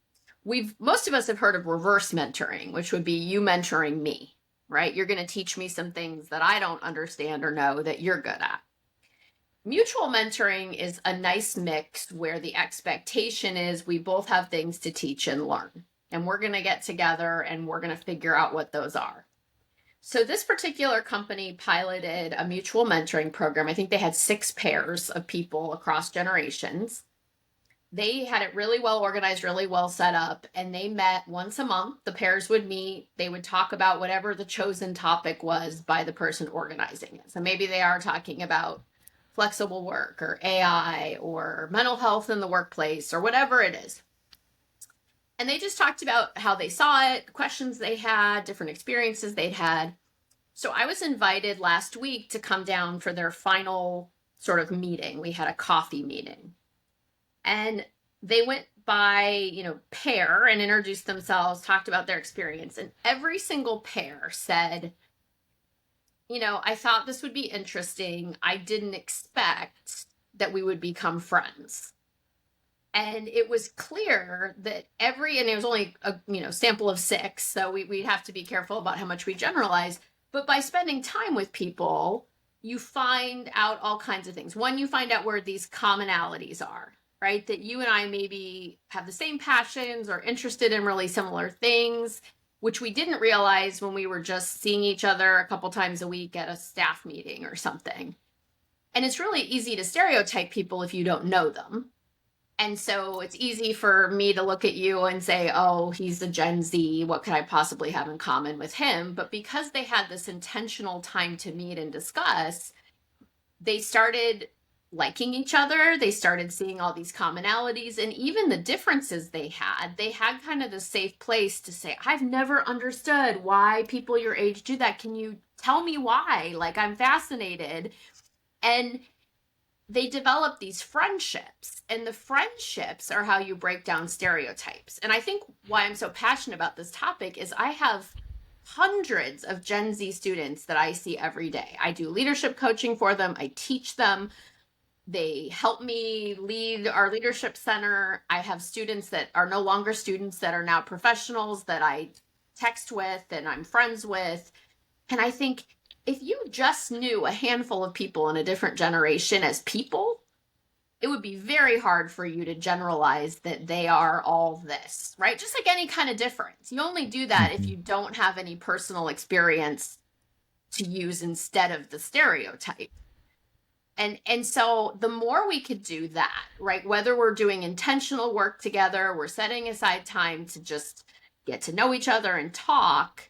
Most of us have heard of reverse mentoring, which would be you mentoring me, right? You're going to teach me some things that I don't understand or know that you're good at. Mutual mentoring is a nice mix where the expectation is we both have things to teach and learn, and we're going to get together and we're going to figure out what those are. So this particular company piloted a mutual mentoring program. I think they had 6 pairs of people across generations. They had it really well organized, really well set up, and they met once a month. The pairs would meet. They would talk about whatever the chosen topic was by the person organizing it. So maybe they are talking about flexible work or AI or mental health in the workplace or whatever it is. And they just talked about how they saw it, questions they had, different experiences they'd had. So I was invited last week to come down for their final sort of meeting. We had a coffee meeting. And they went by, pair and introduced themselves, talked about their experience. And every single pair said, I thought this would be interesting. I didn't expect that we would become friends. And it was clear that and it was only a sample of 6, so we'd have to be careful about how much we generalize. But by spending time with people, you find out all kinds of things. One, you find out where these commonalities are, right? That you and I maybe have the same passions or interested in really similar things, which we didn't realize when we were just seeing each other a couple times a week at a staff meeting or something. And it's really easy to stereotype people if you don't know them. And so it's easy for me to look at you and say, oh, he's a Gen Z. What could I possibly have in common with him? But because they had this intentional time to meet and discuss, they started liking each other. They started seeing all these commonalities, and even the differences they had kind of the safe place to say, I've never understood why people your age do that. Can you tell me why? Like, I'm fascinated. And they develop these friendships, and the friendships are how you break down stereotypes. And I think why I'm so passionate about this topic is I have hundreds of Gen Z students that I see every day. I do leadership coaching for them, I teach them. They help me lead our leadership center. I have students that are no longer students that are now professionals that I text with and I'm friends with. And I think if you just knew a handful of people in a different generation as people, it would be very hard for you to generalize that they are all this, right? Just like any kind of difference. You only do that if Mhm. you don't have any personal experience to use instead of the stereotype. And so the more we could do that, right? Whether we're doing intentional work together, we're setting aside time to just get to know each other and talk,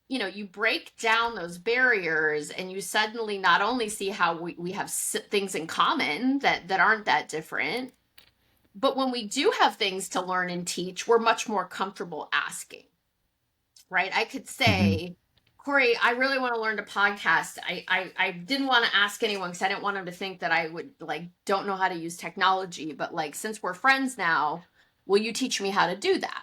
you break down those barriers and you suddenly not only see how we have things in common that aren't that different, but when we do have things to learn and teach, we're much more comfortable asking, right? I could Mhm. say, Corey, I really want to learn to podcast. I didn't want to ask anyone because I didn't want them to think that I would like don't know how to use technology. But like since we're friends now, will you teach me how to do that?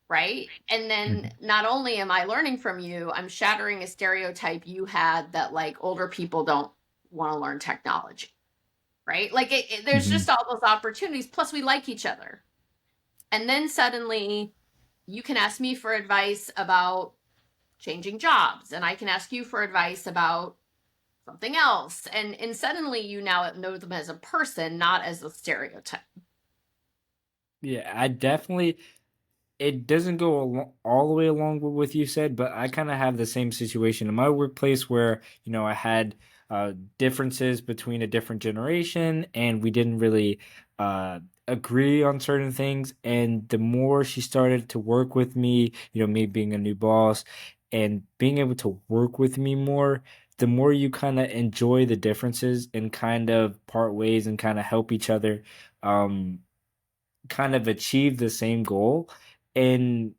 Right. And then Mhm. not only am I learning from you, I'm shattering a stereotype you had that like older people don't want to learn technology. Right. Like there's Mhm. just all those opportunities. Plus, we like each other. And then suddenly you can ask me for advice about changing jobs, and I can ask you for advice about something else. And suddenly you now know them as a person, not as a stereotype. Yeah, I definitely it doesn't go all the way along with what you said, but I kind of have the same situation in my workplace where, I had differences between a different generation and we didn't really agree on certain things. And the more she started to work with me, me being a new boss and being able to work with me more, the more you kind of enjoy the differences and kind of part ways and kind of help each other. Kind of achieve the same goal. And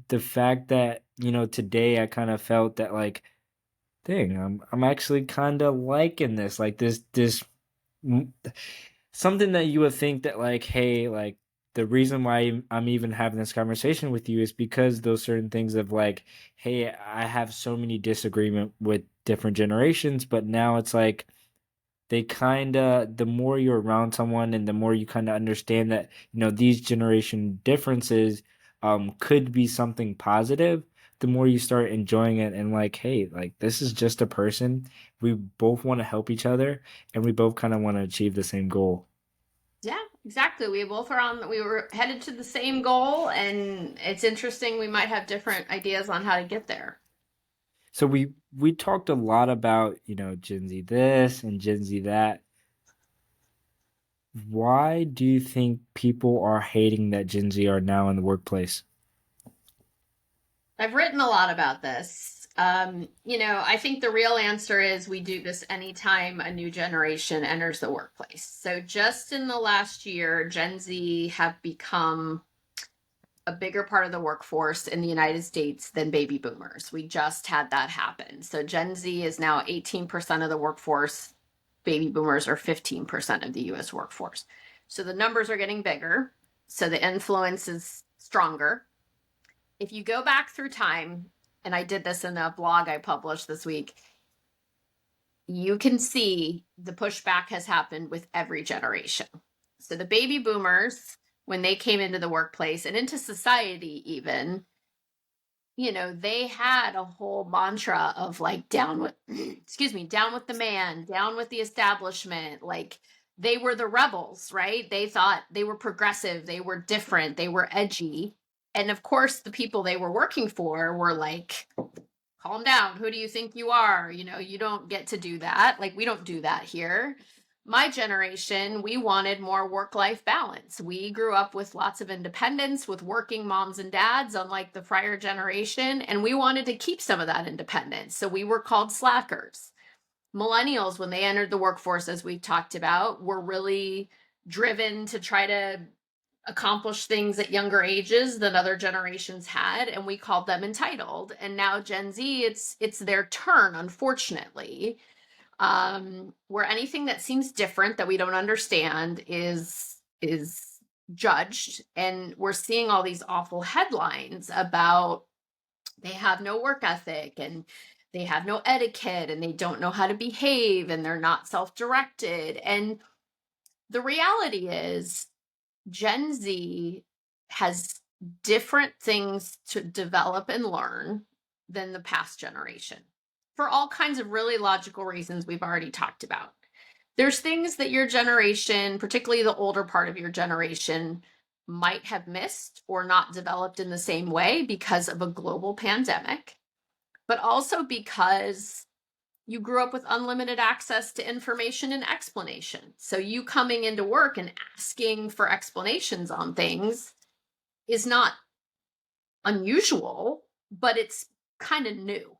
the fact that, today I kind of felt that like, dang, I'm actually kind of liking this. Like this mm, something that you would think that like, hey, like the reason why I'm even having this conversation with you is because those certain things of like, hey, I have so many disagreement with different generations, but now it's like they kinda the more you're around someone and the more you kinda understand that, these generation differences, could be something positive, the more you start enjoying it and like, "Hey, like, this is just a person. We both wanna help each other, and we both kinda wanna achieve the same goal." Yeah, exactly. We were headed to the same goal, and it's interesting we might have different ideas on how to get there. So we talked a lot about, Gen Z this and Gen Z that. Why do you think people are hating that Gen Z are now in the workplace? I've written a lot about this. I think the real answer is we do this anytime a new generation enters the workplace. So just in the last year, Gen Z have become a bigger part of the workforce in the United States than baby boomers. We just had that happen. So Gen Z is now 18% of the workforce. Baby boomers are 15% of the US workforce. So the numbers are getting bigger. So the influence is stronger. If you go back through time, and I did this in a blog I published this week, you can see the pushback has happened with every generation. So the baby boomers, when they came into the workplace and into society, even, they had a whole mantra of like down with, excuse me, down with the man, down with the establishment. Like they were the rebels, right? They thought they were progressive, they were different, they were edgy. And of course, the people they were working for were like, calm down. Who do you think you are? You don't get to do that. Like, we don't do that here. My generation, we wanted more work life balance. We grew up with lots of independence, with working moms and dads, unlike the prior generation, and we wanted to keep some of that independence. So we were called slackers. Millennials, when they entered the workforce, as we've talked about, were really driven to try to accomplish things at younger ages than other generations had, and we called them entitled. And now Gen Z, it's their turn, unfortunately, where anything that seems different that we don't understand is judged. And we're seeing all these awful headlines about they have no work ethic, and they have no etiquette, and they don't know how to behave, and they're not self-directed. And the reality is Gen Z has different things to develop and learn than the past generation for all kinds of really logical reasons we've already talked about. There's things that your generation, particularly the older part of your generation, might have missed or not developed in the same way because of a global pandemic, but also because you grew up with unlimited access to information and explanation. So you coming into work and asking for explanations on things is not unusual, but it's kind of new.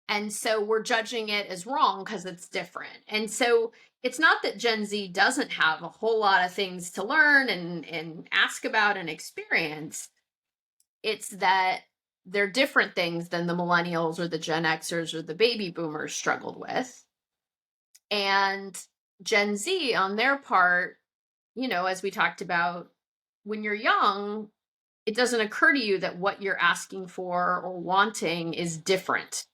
And so we're judging it as wrong because it's different. And so it's not that Gen Z doesn't have a whole lot of things to learn and ask about and experience. It's that they're different things than the millennials or the Gen Xers or the baby boomers struggled with. And Gen Z, on their part, as we talked about, when you're young, it doesn't occur to you that what you're asking for or wanting is different.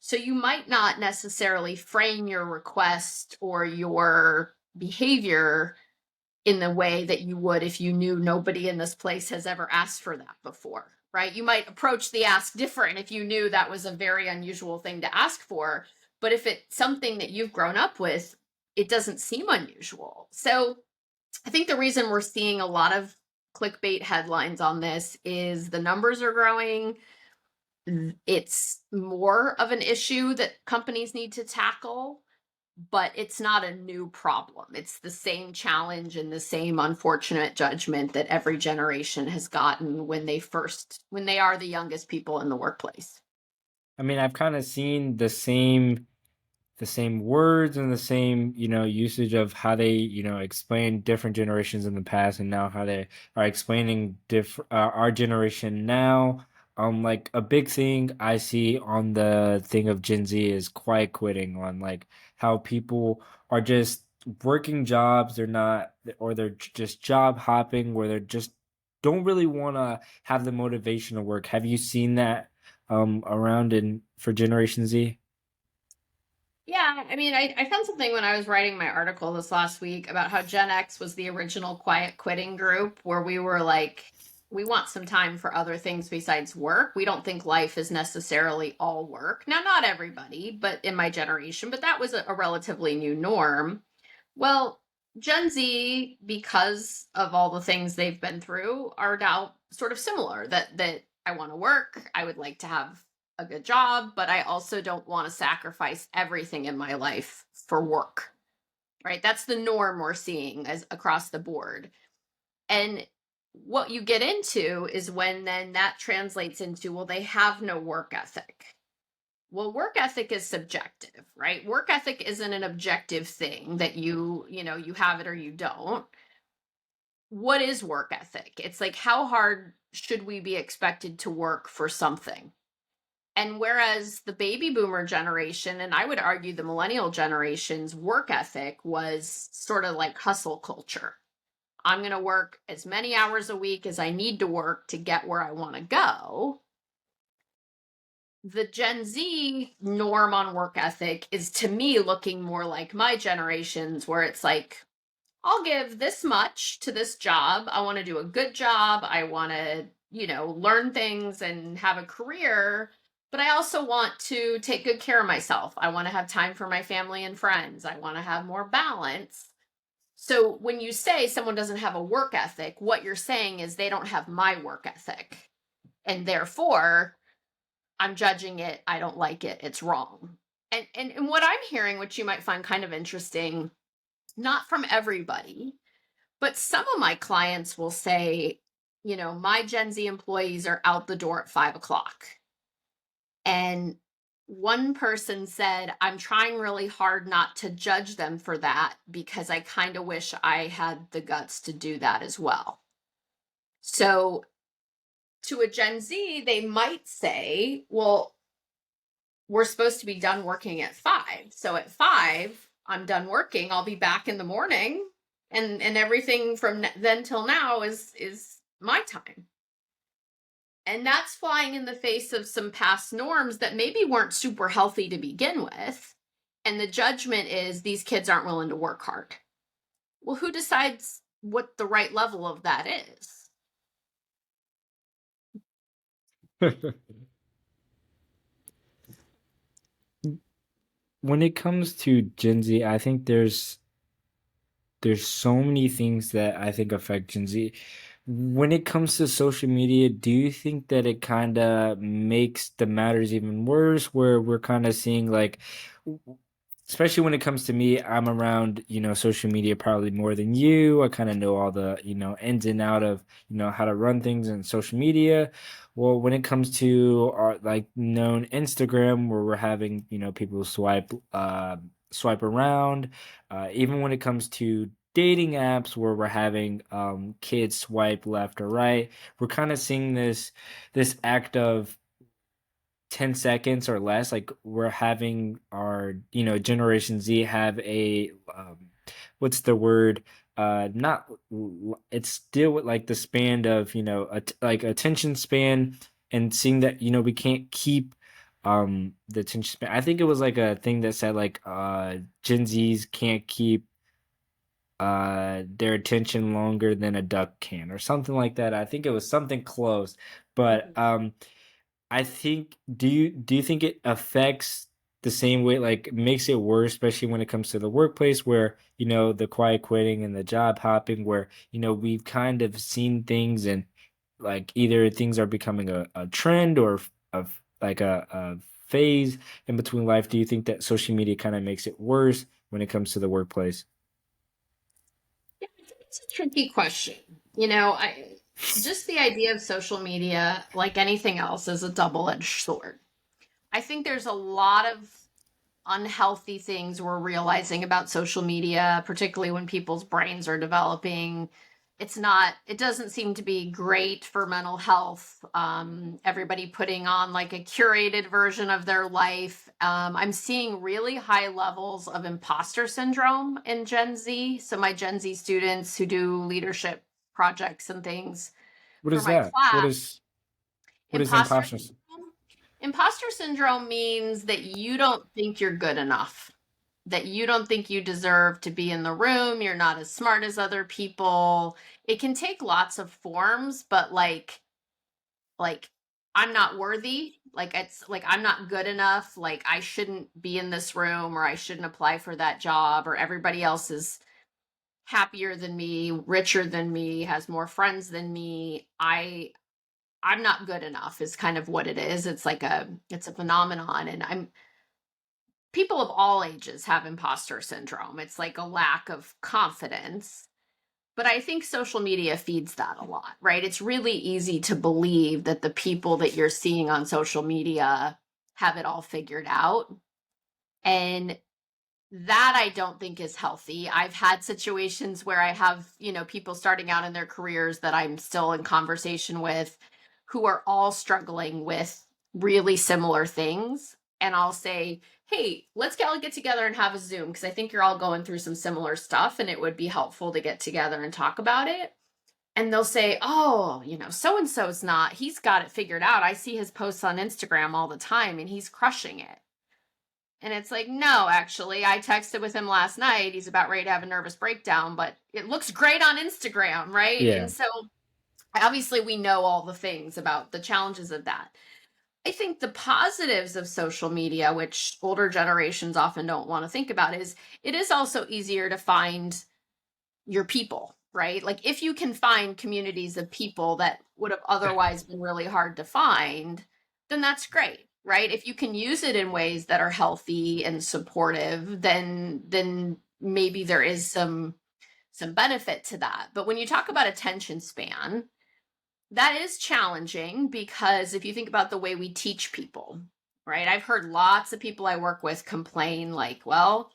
So you might not necessarily frame your request or your behavior in the way that you would if you knew nobody in this place has ever asked for that before, right? You might approach the ask different if you knew that was a very unusual thing to ask for. But if it's something that you've grown up with, it doesn't seem unusual. So I think the reason we're seeing a lot of clickbait headlines on this is the numbers are growing. It's more of an issue that companies need to tackle, but it's not a new problem. It's the same challenge and the same unfortunate judgment that every generation has gotten when they are the youngest people in the workplace. I mean, I've kind of seen the same words and the same usage of how they explain different generations in the past, and now how they are explaining our generation now. Like a big thing I see on the thing of Gen Z is quiet quitting, on like how people are just working jobs they're not, or they're just job hopping, where they're just don't really want to have the motivation to work. Have you seen that around in for Generation Z? Yeah, I mean, I found something when I was writing my article this last week about how Gen X was the original quiet quitting group, where we were like, we want some time for other things besides work. We don't think life is necessarily all work. Now, not everybody, but in my generation, but that was a relatively new norm. Well, Gen Z, because of all the things they've been through, are now sort of similar. That I want to work, I would like to have a good job, but I also don't want to sacrifice everything in my life for work. Right? That's the norm we're seeing as across the board. And what you get into is when then that translates into, well, they have no work ethic. Well, work ethic is subjective, right? Work ethic isn't an objective thing that you have it or you don't. What is work ethic? It's like, how hard should we be expected to work for something? And whereas the baby boomer generation, and I would argue the millennial generation's work ethic was sort of like hustle culture. I'm going to work as many hours a week as I need to work to get where I want to go. The Gen Z norm on work ethic is, to me, looking more like my generation's, where it's like, I'll give this much to this job. I want to do a good job. I want to, learn things and have a career, but I also want to take good care of myself. I want to have time for my family and friends. I want to have more balance. So when you say someone doesn't have a work ethic, what you're saying is they don't have my work ethic. And therefore, I'm judging it. I don't like it. It's wrong. And what I'm hearing, which you might find kind of interesting, not from everybody, but some of my clients will say, my Gen Z employees are out the door at 5 o'clock. And one person said, I'm trying really hard not to judge them for that because I kind of wish I had the guts to do that as well. So to a Gen Z, they might say, well, we're supposed to be done working at 5. So at 5, I'm done working. I'll be back in the morning, and everything from then till now is my time. And that's flying in the face of some past norms that maybe weren't super healthy to begin with. And the judgment is these kids aren't willing to work hard. Well, who decides what the right level of that is? When it comes to Gen Z, I think there's so many things that I think affect Gen Z. When it comes to social media, do you think that it kind of makes the matters even worse, where we're kind of seeing like, especially when it comes to me, I'm around, social media probably more than you. I kind of know all the, ins and out of, how to run things in social media. Well, when it comes to our like known Instagram, where we're having, people swipe around, even when it comes to dating apps where we're having kids swipe left or right, we're kind of seeing this act of 10 seconds or less. Like we're having our, Generation Z have a what's the word? Not it's still with like the span of, like attention span, and seeing that, we can't keep the attention span. I think it was like a thing that said like Gen Zs can't keep their attention longer than a duck can, or something like that. I think it was something close. But Mhm. I think, do you think it affects the same way, like makes it worse, especially when it comes to the workplace, where, the quiet quitting and the job hopping, where, we've kind of seen things, and like either things are becoming a trend, or like a phase in between life. Do you think that social media kind of makes it worse when it comes to the workplace? Yeah, I think it's a tricky question. I just the idea of social media, like anything else, is a double-edged sword. I think there's a lot of unhealthy things we're realizing about social media, particularly when people's brains are developing. It doesn't seem to be great for mental health. Everybody putting on like a curated version of their life. I'm seeing really high levels of imposter syndrome in Gen Z. So, my Gen Z students who do leadership projects and things What for is my that? What class, is what is imposter imposters? syndrome. Imposter syndrome means that you don't think you're good enough, that you don't think you deserve to be in the room, you're not as smart as other people. It can take lots of forms, but like I'm not worthy, like it's like I'm not good enough, like I shouldn't be in this room, or I shouldn't apply for that job, or everybody else is happier than me, richer than me, has more friends than me. I'm not good enough is kind of what it is. It's a phenomenon, and I'm people of all ages have imposter syndrome. It's like a lack of confidence. But I think social media feeds that a lot, right? It's really easy to believe that the people that you're seeing on social media have it all figured out. And that I don't think is healthy. I've had situations where I have, people starting out in their careers that I'm still in conversation with, who are all struggling with really similar things. And I'll say, hey, let's all get together and have a Zoom, because I think you're all going through some similar stuff and it would be helpful to get together and talk about it. And they'll say, oh, so and so's not, he's got it figured out. I see his posts on Instagram all the time and he's crushing it. And it's like, no, actually, I texted with him last night. He's about ready to have a nervous breakdown, but it looks great on Instagram, right? Yeah. And so obviously we know all the things about the challenges of that. I think the positives of social media, which older generations often don't want to think about, is it is also easier to find your people, right? Like if you can find communities of people that would have otherwise been really hard to find, then that's great, right? If you can use it in ways that are healthy and supportive, then maybe there is some benefit to that. But when you talk about attention span, that is challenging, because if you think about the way we teach people, right? I've heard lots of people I work with complain like, well,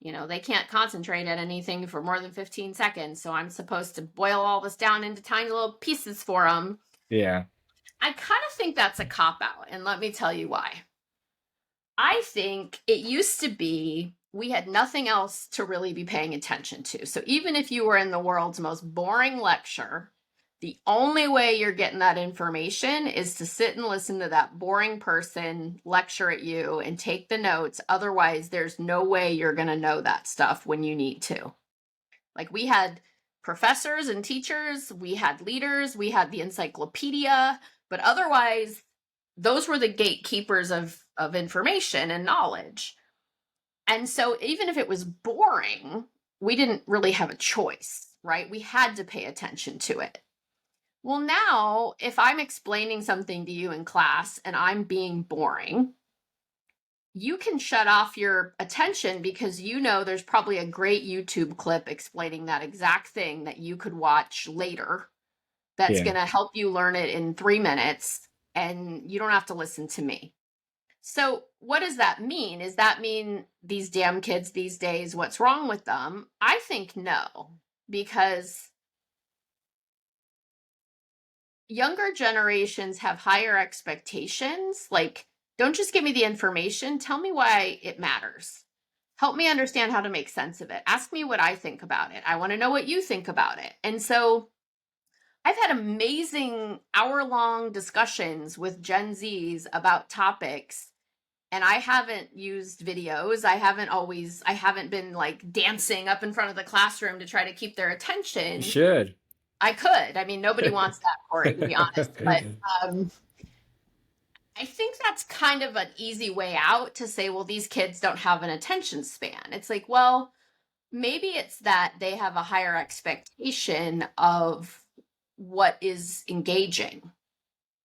they can't concentrate at anything for more than 15 seconds. So I'm supposed to boil all this down into tiny little pieces for them. Yeah. I kind of think that's a cop out. And let me tell you why. I think it used to be we had nothing else to really be paying attention to. So even if you were in the world's most boring lecture, The only way you're getting that information is to sit and listen to that boring person lecture at you and take the notes. Otherwise, there's no way you're going to know that stuff when you need to. Like, we had professors and teachers, we had leaders, we had the encyclopedia, but otherwise, those were the gatekeepers of information and knowledge. And so, even if it was boring, we didn't really have a choice, right? We had to pay attention to it. Well, now, if I'm explaining something to you in class and I'm being boring, you can shut off your attention because you know there's probably a great YouTube clip explaining that exact thing that you could watch later that's Yeah. going to help you learn it in 3 minutes, and you don't have to listen to me. So, what does that mean? Does that mean these damn kids these days, what's wrong with them? I think no, because younger generations have higher expectations. Like, don't just give me the information, tell me why it matters. Help me understand how to make sense of it. Ask me what I think about it. I want to know what you think about it. And so I've had amazing hour-long discussions with Gen Zs about topics, and I haven't used videos. I haven't been like dancing up in front of the classroom to try to keep their You attention. should. I could. I mean, nobody wants that, Corey, to be honest. But um, I think that's kind of an easy way out to say, well, these kids don't have an attention span. It's like, well, maybe it's that they have a higher expectation of what is engaging.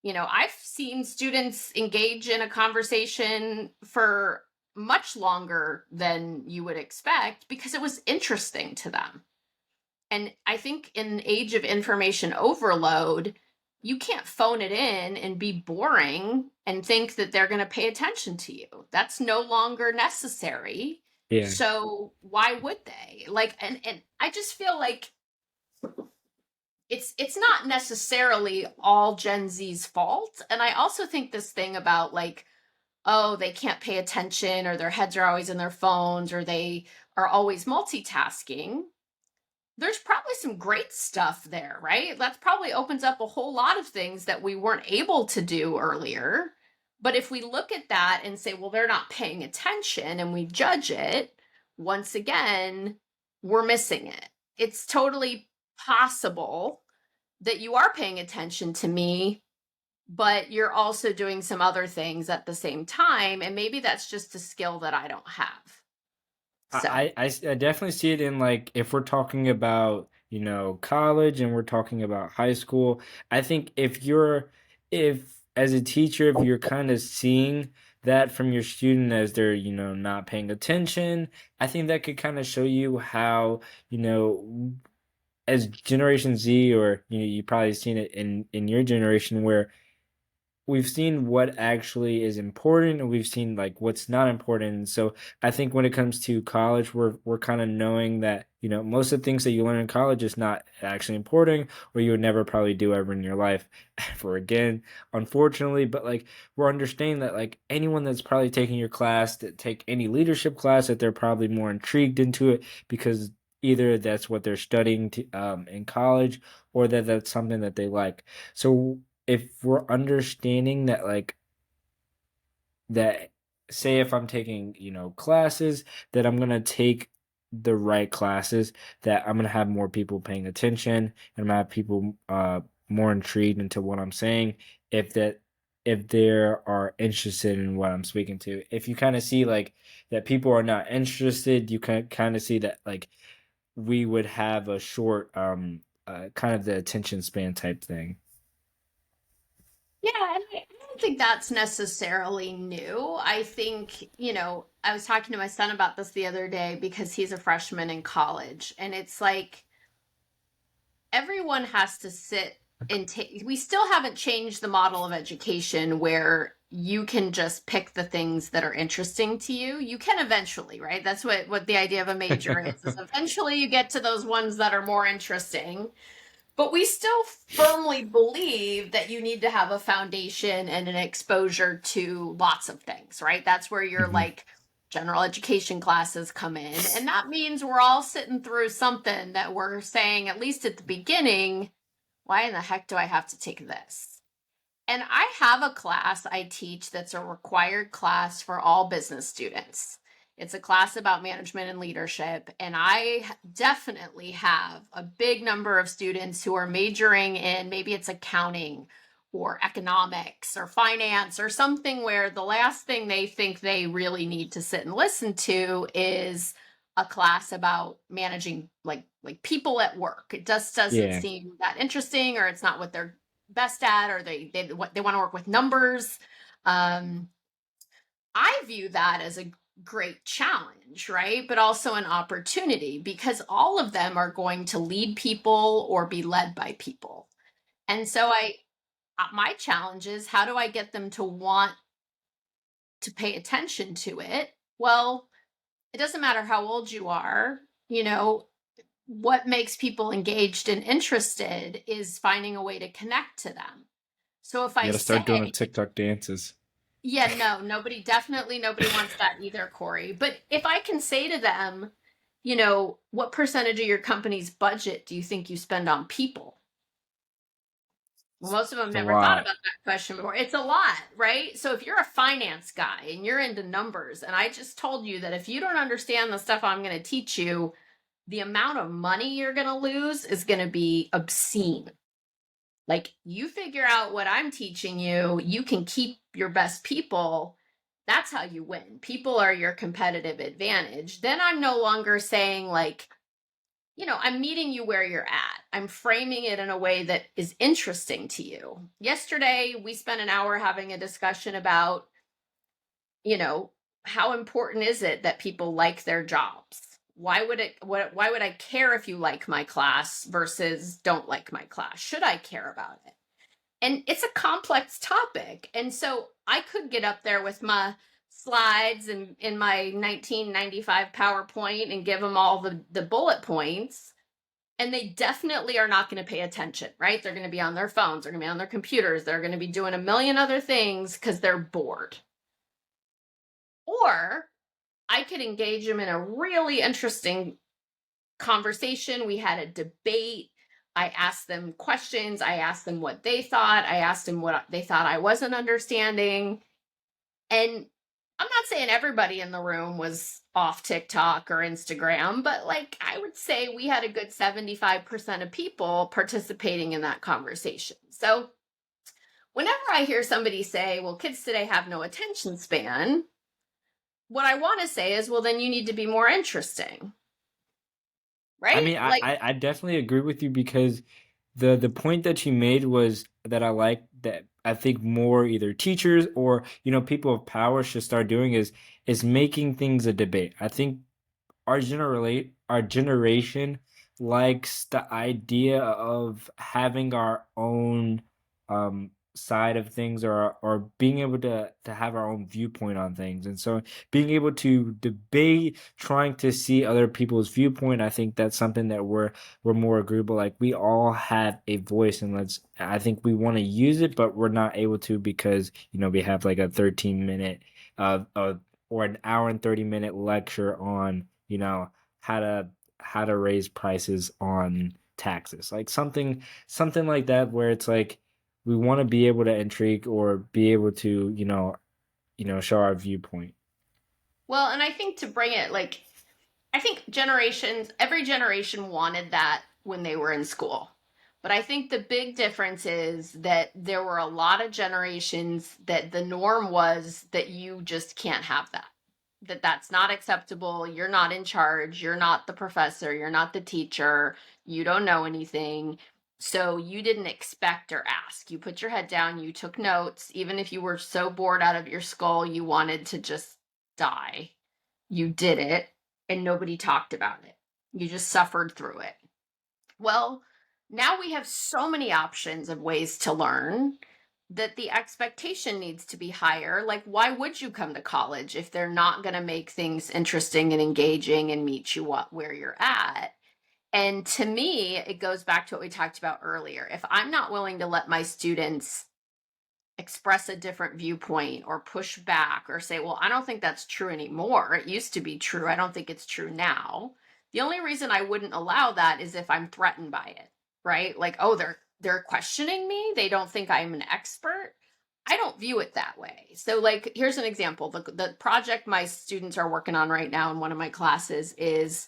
I've seen students engage in a conversation for much longer than you would expect because it was interesting to them. And I think in an age of information overload, you can't phone it in and be boring and think that they're going to pay attention to you. That's no longer necessary. Yeah. So why would they? Like, and I just feel like it's not necessarily all Gen Z's fault. And I also think this thing about like, oh, they can't pay attention, or their heads are always in their phones, or they are always multitasking. There's probably some great stuff there, right? That probably opens up a whole lot of things that we weren't able to do earlier. But if we look at that and say, well, they're not paying attention, and we judge it, once again, we're missing it. It's totally possible that you are paying attention to me, but you're also doing some other things at the same time. And maybe that's just a skill that I don't have. So, I definitely see it in like if we're talking about college and we're talking about high school. I think if as a teacher if you're kind of seeing that from your student as they're not paying attention, I think that could kind of show you how as Generation Z, or you probably seen it in your generation where we've seen what actually is important and we've seen like what's not important. And so I think when it comes to college, we're kind of knowing that most of the things that you learn in college is not actually important, or you would never probably do ever in your life ever again, unfortunately. But like we're understanding that like anyone that's probably taking your class, that take any leadership class, that they're probably more intrigued into it because either that's what they're studying in college, or that that's something that they like. So if we're understanding that like that, say if I'm taking classes, that I'm going to take the right classes, that I'm going to have more people paying attention, and I'm going to have people more intrigued into what I'm saying, if they are interested in what I'm speaking to. If you kind of see like that people are not interested, you can kind of see that like we would have a short kind of the attention span type thing. yeah, and I don't think that's necessarily new. I think, I was talking to my son about this the other day because he's a freshman in college, and it's like everyone has to sit and take, we still haven't changed the model of education where you can just pick the things that are interesting to you. You can eventually, right? That's what the idea of a major is eventually you get to those ones that are more interesting. But we still firmly believe that you need to have a foundation and an exposure to lots of things, right? That's where your Mhm. like general education classes come in. And that means we're all sitting through something that we're saying, at least at the beginning, Why in the heck do I have to take this? And I have a class I teach that's a required class for all business students. It's a class about management and leadership. And I definitely have a big number of students who are majoring in maybe it's accounting or economics or finance or something where the last thing they think they really need to sit and listen to is a class about managing like people at work. It just doesn't Yeah. seem that interesting, or it's not what they're best at, or they want to work with numbers. um I view that as a great challenge, right? But also an opportunity, because all of them are going to lead people or be led by people. And so my challenge is, how do I get them to want to pay attention to it? Well, it doesn't matter how old you are, you know, what makes people engaged and interested is finding a way to connect to them. So if You I gotta say, start doing the TikTok dances. yeah, no, nobody wants that either, Corey. But if I can say to them, what percentage of your company's budget do you think you spend on people? Well, most of them It's a never thought lot. about that question before. It's a lot, right? So if you're a finance guy and you're into numbers, and I just told you that if you don't understand the stuff I'm going to teach you, the amount of money you're going to lose is going to be obscene. Like, you figure out what I'm teaching you, you can keep your best people. That's how you win. People are your competitive advantage. Then I'm no longer saying, like, I'm meeting you where you're at. I'm framing it in a way that is interesting to you. Yesterday, we spent an hour having a discussion about, you know, how important is it that people like their jobs? Why would I care if you like my class versus don't like my class? Should I care about it? And it's a complex topic. And so I could get up there with my slides and in my 1995 PowerPoint and give them all the bullet points. And they definitely are not going to pay attention, right? They're going to be on their phones, they're going to be on their computers, they're going to be doing a million other things because they're bored. Or I could engage them in a really interesting conversation. We had a debate. I asked them questions. I asked them what they thought. I asked them what they thought I wasn't understanding. And I'm not saying everybody in the room was off TikTok or Instagram, but like, I would say we had a good 75% of people participating in that conversation. So whenever I hear somebody say, well, kids today have no attention span, what I want to say is, well, then you need to be more interesting, I right? mean, I, Like, I, I definitely agree with you because the point that you made was that I like that I think more either teachers or people of power should start doing is making things a debate. I think our generation likes the idea of having our own side of things or being able to have our own viewpoint on things. And so being able to debate, trying to see other people's viewpoint, I think that's something that we're more agreeable. Like, we all have a voice, and I think we want to use it, but we're not able to because we have like a 13-minute or an hour and 30-minute lecture on how to raise prices on taxes, like something like that, where it's like we want to be able to intrigue or be able to show our viewpoint. well, and I think to bring it, like, I think every generation wanted that when they were in school. But I think the big difference is that there were a lot of generations that the norm was that you just can't have that. That's not acceptable. You're not in charge. You're not the professor. You're not the teacher. You don't know anything. So you didn't expect or ask. You put your head down, you took notes. Even if you were so bored out of your skull, you wanted to just die. You did it, and nobody talked about it. You just suffered through it. Well, now we have so many options of ways to learn that the expectation needs to be higher. Like, why would you come to college if they're not going to make things interesting and engaging and meet you where you're at? And to me, it goes back to what we talked about earlier. If I'm not willing to let my students express a different viewpoint or push back or say, well, I don't think that's true anymore. It used to be true. I don't think it's true now. The only reason I wouldn't allow that is if I'm threatened by it, right? Like, oh, they're questioning me. They don't think I'm an expert. I don't view it that way. So, like, here's an example. The project my students are working on right now in one of my classes is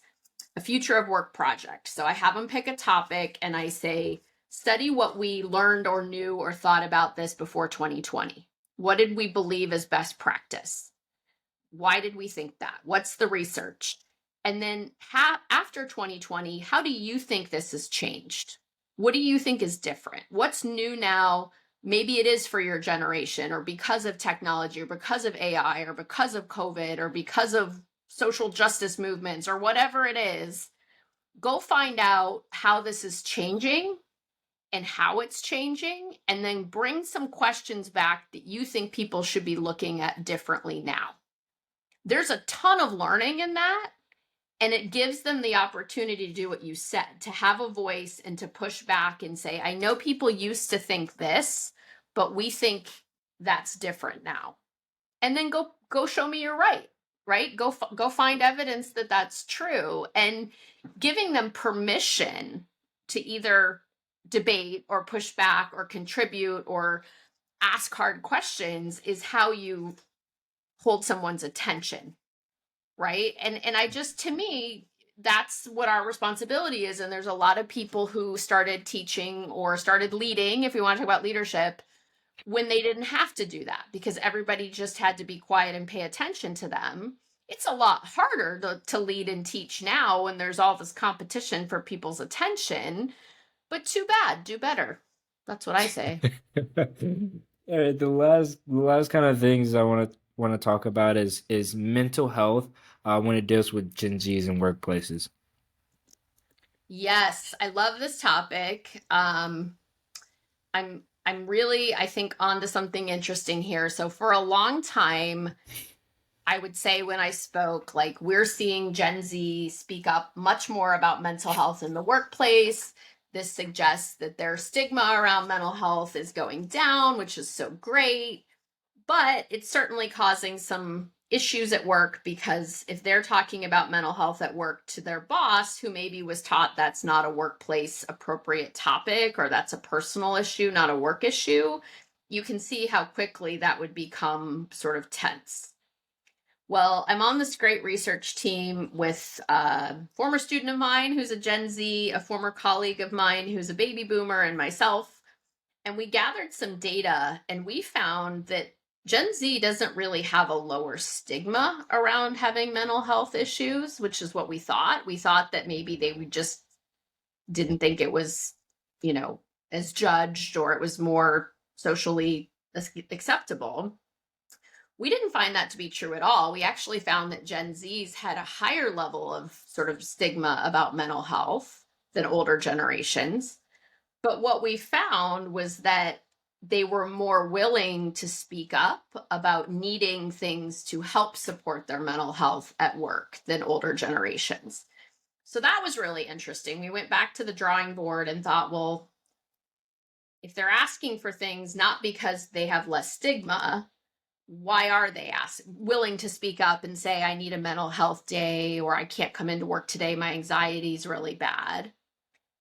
a future of work project. So I have them pick a topic and I say, study what we learned or knew or thought about this before 2020. What did we believe as best practice? Why did we think that? What's the research? And then after 2020, how do you think this has changed? What do you think is different? What's new now? Maybe it is for your generation, or because of technology, or because of AI, or because of COVID, or because of social justice movements, or whatever it is. Go find out how this is changing and how it's changing, and then bring some questions back that you think people should be looking at differently now. There's a ton of learning in that, and it gives them the opportunity to do what you said, to have a voice and to push back and say, I know people used to think this, but we think that's different now. And then go show me you're right. Right? Go find evidence that that's true, and giving them permission to either debate or push back or contribute or ask hard questions is how you hold someone's attention, right? And I just, to me, that's what our responsibility is. And there's a lot of people who started teaching or started leading, if we want to talk about leadership, when they didn't have to do that because everybody just had to be quiet and pay attention to them. It's a lot harder to lead and teach now when there's all this competition for people's attention, but too bad, do better. That's what I say. All right, the last kind of things I want to talk about is mental health when it deals with Gen Zs in workplaces. Yes, I love this topic. I'm really, I think, onto something interesting here. So for a long time, I would say when I spoke, like, we're seeing Gen Z speak up much more about mental health in the workplace. This suggests that their stigma around mental health is going down, which is so great. But it's certainly causing some issues at work, because if they're talking about mental health at work to their boss, who maybe was taught that's not a workplace appropriate topic, or that's a personal issue, not a work issue, you can see how quickly that would become sort of tense. Well, I'm on this great research team with a former student of mine who's a Gen Z, a former colleague of mine who's a baby boomer, and myself. And we gathered some data, and we found that Gen Z doesn't really have a lower stigma around having mental health issues, which is what we thought. We thought that maybe they would just didn't think it was, you know, as judged, or it was more socially acceptable. We didn't find that to be true at all. We actually found that Gen Zs had a higher level of sort of stigma about mental health than older generations. But what we found was that they were more willing to speak up about needing things to help support their mental health at work than older generations. So that was really interesting. We went back to the drawing board and thought, well, if they're asking for things not because they have less stigma, why are they willing to speak up and say, I need a mental health day, or I can't come into work today, my anxiety is really bad?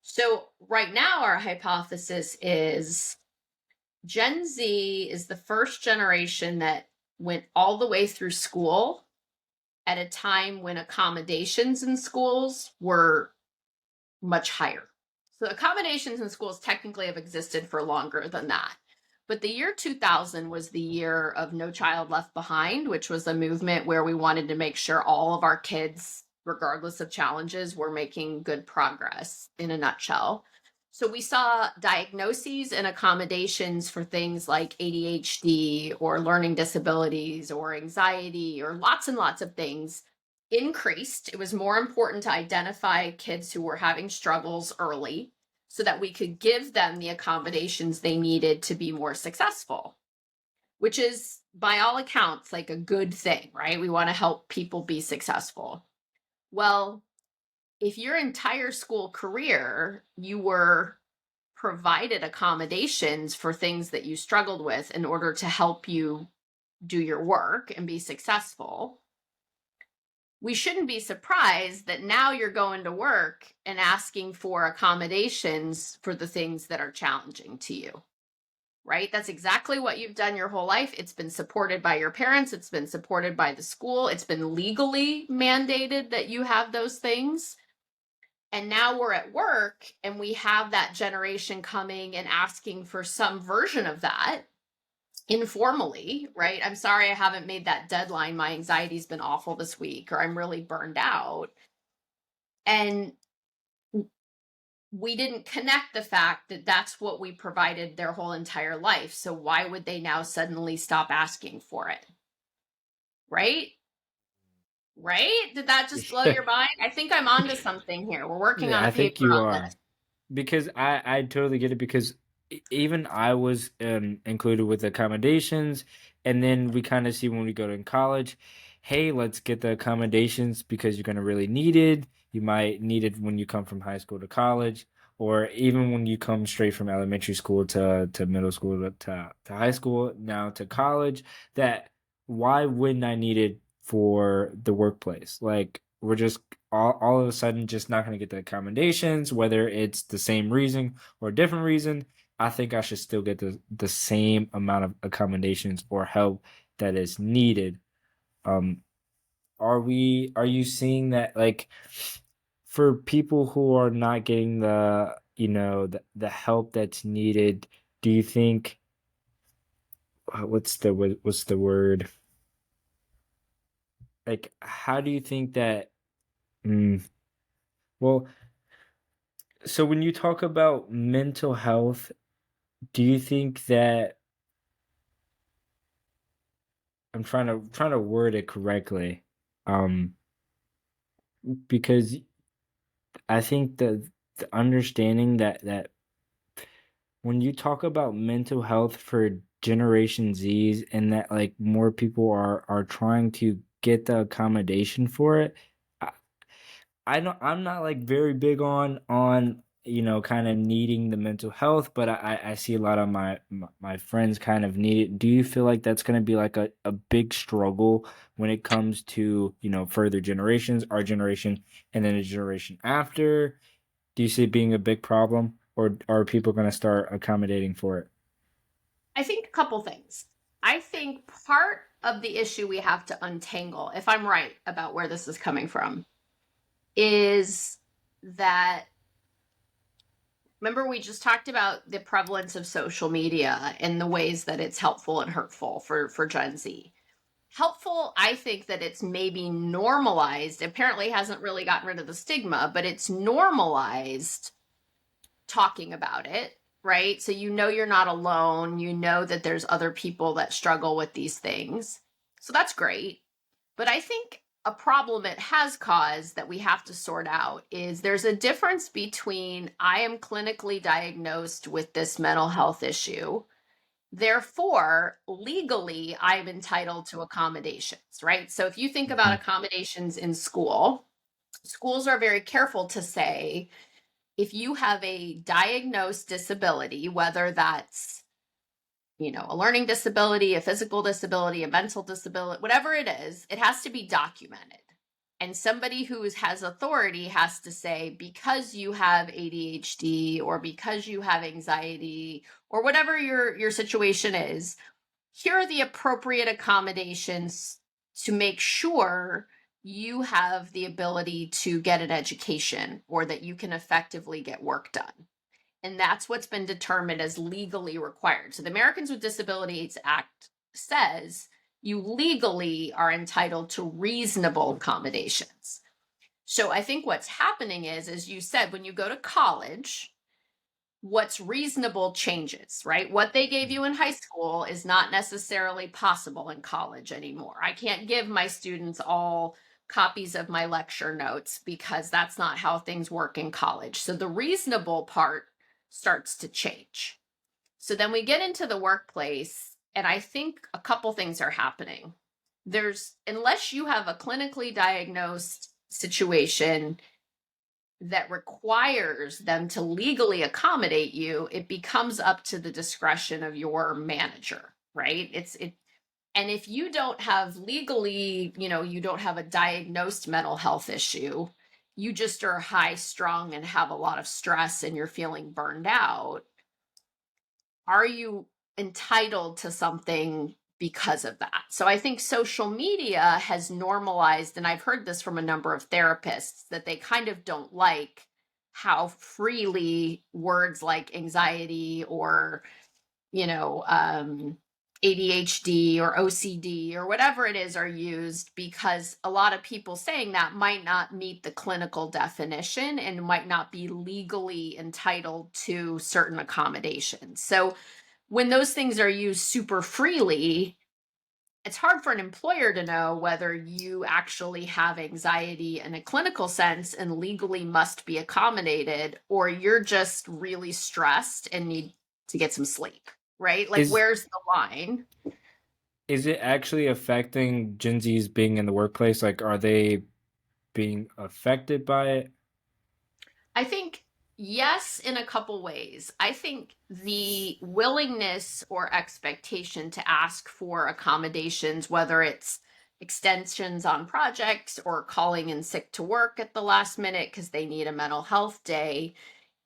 So right now, our hypothesis is Gen Z is the first generation that went all the way through school at a time when accommodations in schools were much higher. So accommodations in schools technically have existed for longer than that. But the year 2000 was the year of No Child Left Behind, which was a movement where we wanted to make sure all of our kids, regardless of challenges, were making good progress, in a nutshell. So we saw diagnoses and accommodations for things like ADHD or learning disabilities or anxiety or lots and lots of things increased. It was more important to identify kids who were having struggles early so that we could give them the accommodations they needed to be more successful, which is, by all accounts, like a good thing, right? We want to help people be successful. Well, if your entire school career you were provided accommodations for things that you struggled with in order to help you do your work and be successful, we shouldn't be surprised that now you're going to work and asking for accommodations for the things that are challenging to you, right? That's exactly what you've done your whole life. It's been supported by your parents, it's been supported by the school, it's been legally mandated that you have those things. And now we're at work and we have that generation coming and asking for some version of that informally, right? I'm sorry I haven't made that deadline. My anxiety's been awful this week, or I'm really burned out. And we didn't connect the fact that that's what we provided their whole entire life. So why would they now suddenly stop asking for it? Right? Right? Did that just blow Yeah. your mind? I think I'm onto something here. We're working Yeah, on a I think paper you on are. this. Because I totally get it because even I was included with accommodations, and then we kind of see when we go to college, hey, let's get the accommodations because you're going to really need it. You might need it when you come from high school to college, or even when you come straight from elementary school to middle school to high school, now to college. That why wouldn't I need it for the workplace? Like we're just all of a sudden just not going to get the accommodations, whether it's the same reason or a different reason. I think I should still get the same amount of accommodations or help that is needed. Um, are you seeing that like for people who are not getting the help that's needed, do you think what's the word? Like how do you think that mm, well, so when you talk about mental health, do you think that I'm trying to word it correctly? Um, because I think the understanding that when you talk about mental health for Generation Zs and that like more people are trying to get the accommodation for it, I'm not like very big on kind of needing the mental health, but I see a lot of my friends kind of need it. Do you feel like that's going to be like a big struggle when it comes to further generations, our generation, and then a generation after? Do you see it being a big problem, or are people going to start accommodating for it? I think a couple things. I think part of the issue we have to untangle, if I'm right about where this is coming from, is that remember we just talked about the prevalence of social media and the ways that it's helpful and hurtful for Gen Z. Helpful, I think that it's maybe normalized. Apparently hasn't really gotten rid of the stigma, but it's normalized talking about it, right? So you know you're not alone. You know that there's other people that struggle with these things. So that's great. But I think a problem it has caused that we have to sort out is there's a difference between I am clinically diagnosed with this mental health issue. Therefore, legally, I'm entitled to accommodations, right? So if you think about Mhm. accommodations in school, schools are very careful to say if you have a diagnosed disability, whether that's a learning disability, a physical disability, a mental disability, whatever it is, it has to be documented. And somebody who has authority has to say, because you have ADHD or because you have anxiety or whatever your situation is, here are the appropriate accommodations to make sure you have the ability to get an education or that you can effectively get work done. And that's what's been determined as legally required. So the Americans with Disabilities Act says you legally are entitled to reasonable accommodations. So I think what's happening is, as you said, when you go to college, what's reasonable changes, right? What they gave you in high school is not necessarily possible in college anymore. I can't give my students all copies of my lecture notes because that's not how things work in college. So the reasonable part starts to change. So then we get into the workplace, and I think a couple things are happening. Unless you have a clinically diagnosed situation that requires them to legally accommodate you, it becomes up to the discretion of your manager, right? And if you don't have legally, you don't have a diagnosed mental health issue, you just are high strung and have a lot of stress and you're feeling burned out, are you entitled to something because of that? So I think social media has normalized, and I've heard this from a number of therapists, that they kind of don't like how freely words like anxiety or, you know, ADHD or OCD or whatever it is are used, because a lot of people saying that might not meet the clinical definition and might not be legally entitled to certain accommodations. So when those things are used super freely, it's hard for an employer to know whether you actually have anxiety in a clinical sense and legally must be accommodated, or you're just really stressed and need to get some sleep, right? Like, Is where's the line? is it actually affecting Gen Z's being in the workplace? Like, are they being affected by it? I think yes, in a couple ways. I think the willingness or expectation to ask for accommodations, whether it's extensions on projects or calling in sick to work at the last minute because they need a mental health day,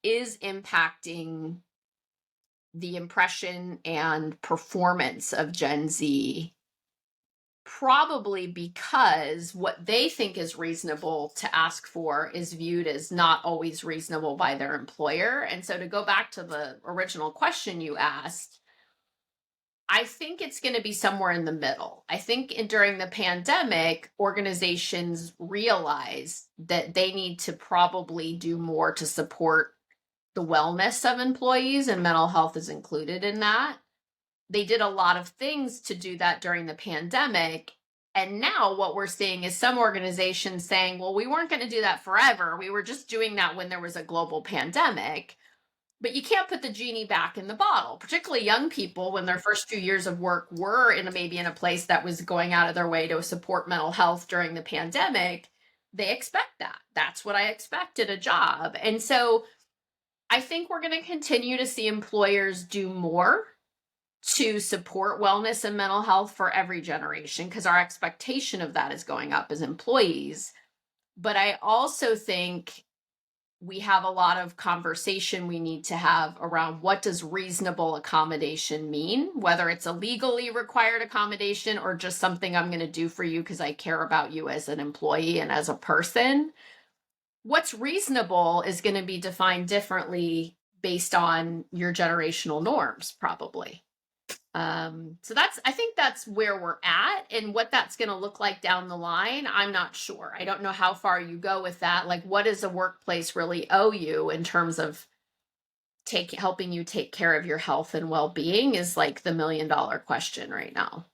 is impacting the impression and performance of Gen Z, probably because what they think is reasonable to ask for is viewed as not always reasonable by their employer. And so, to go back to the original question you asked, I think it's going to be somewhere in the middle. I think during the pandemic, organizations realized that they need to probably do more to support the wellness of employees, and mental health is included in that. They did a lot of things to do that during the pandemic. And now what we're seeing is some organizations saying, well, we weren't going to do that forever. We were just doing that when there was a global pandemic. But you can't put the genie back in the bottle, particularly young people when their first few years of work were maybe in a place that was going out of their way to support mental health during the pandemic. They expect that. That's what I expect at a job. And so I think we're going to continue to see employers do more to support wellness and mental health for every generation, because our expectation of that is going up as employees. But I also think we have a lot of conversation we need to have around what does reasonable accommodation mean, whether it's a legally required accommodation or just something I'm going to do for you because I care about you as an employee and as a person. What's reasonable is going to be defined differently based on your generational norms, probably. So I think that's where we're at, and what that's going to look like down the line, I'm not sure. I don't know how far you go with that. Like, what does a workplace really owe you in terms of helping you take care of your health and well-being, is like the $1 million question right now.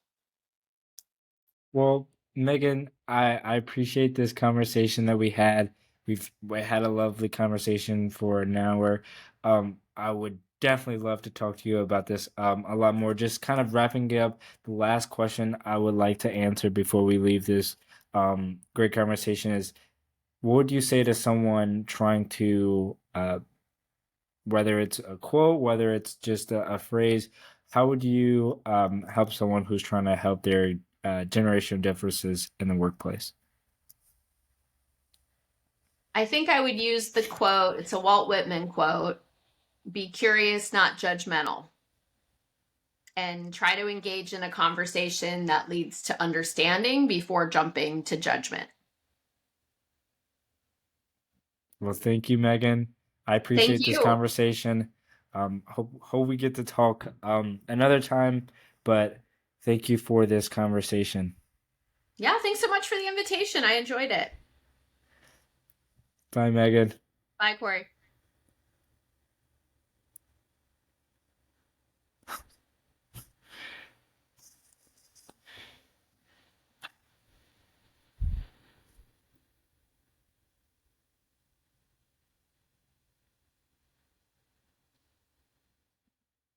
Well, Megan, I appreciate this conversation that we had. We had a lovely conversation for an hour. I would definitely love to talk to you about this a lot more. Just kind of wrapping it up, the last question I would like to answer before we leave this great conversation is, what would you say to someone trying to whether it's a quote, whether it's just a phrase, how would you help someone who's trying to help their generational differences in the workplace? I think I would use the quote. It's a Walt Whitman quote: be curious, not judgmental, and try to engage in a conversation that leads to understanding before jumping to judgment. Well, thank you, Megan. I Thank appreciate this you. conversation. Hope we get to talk another time, but thank you for this conversation. Yeah, thanks so much for the invitation. I enjoyed it. Bye, Megan. Bye, Corey.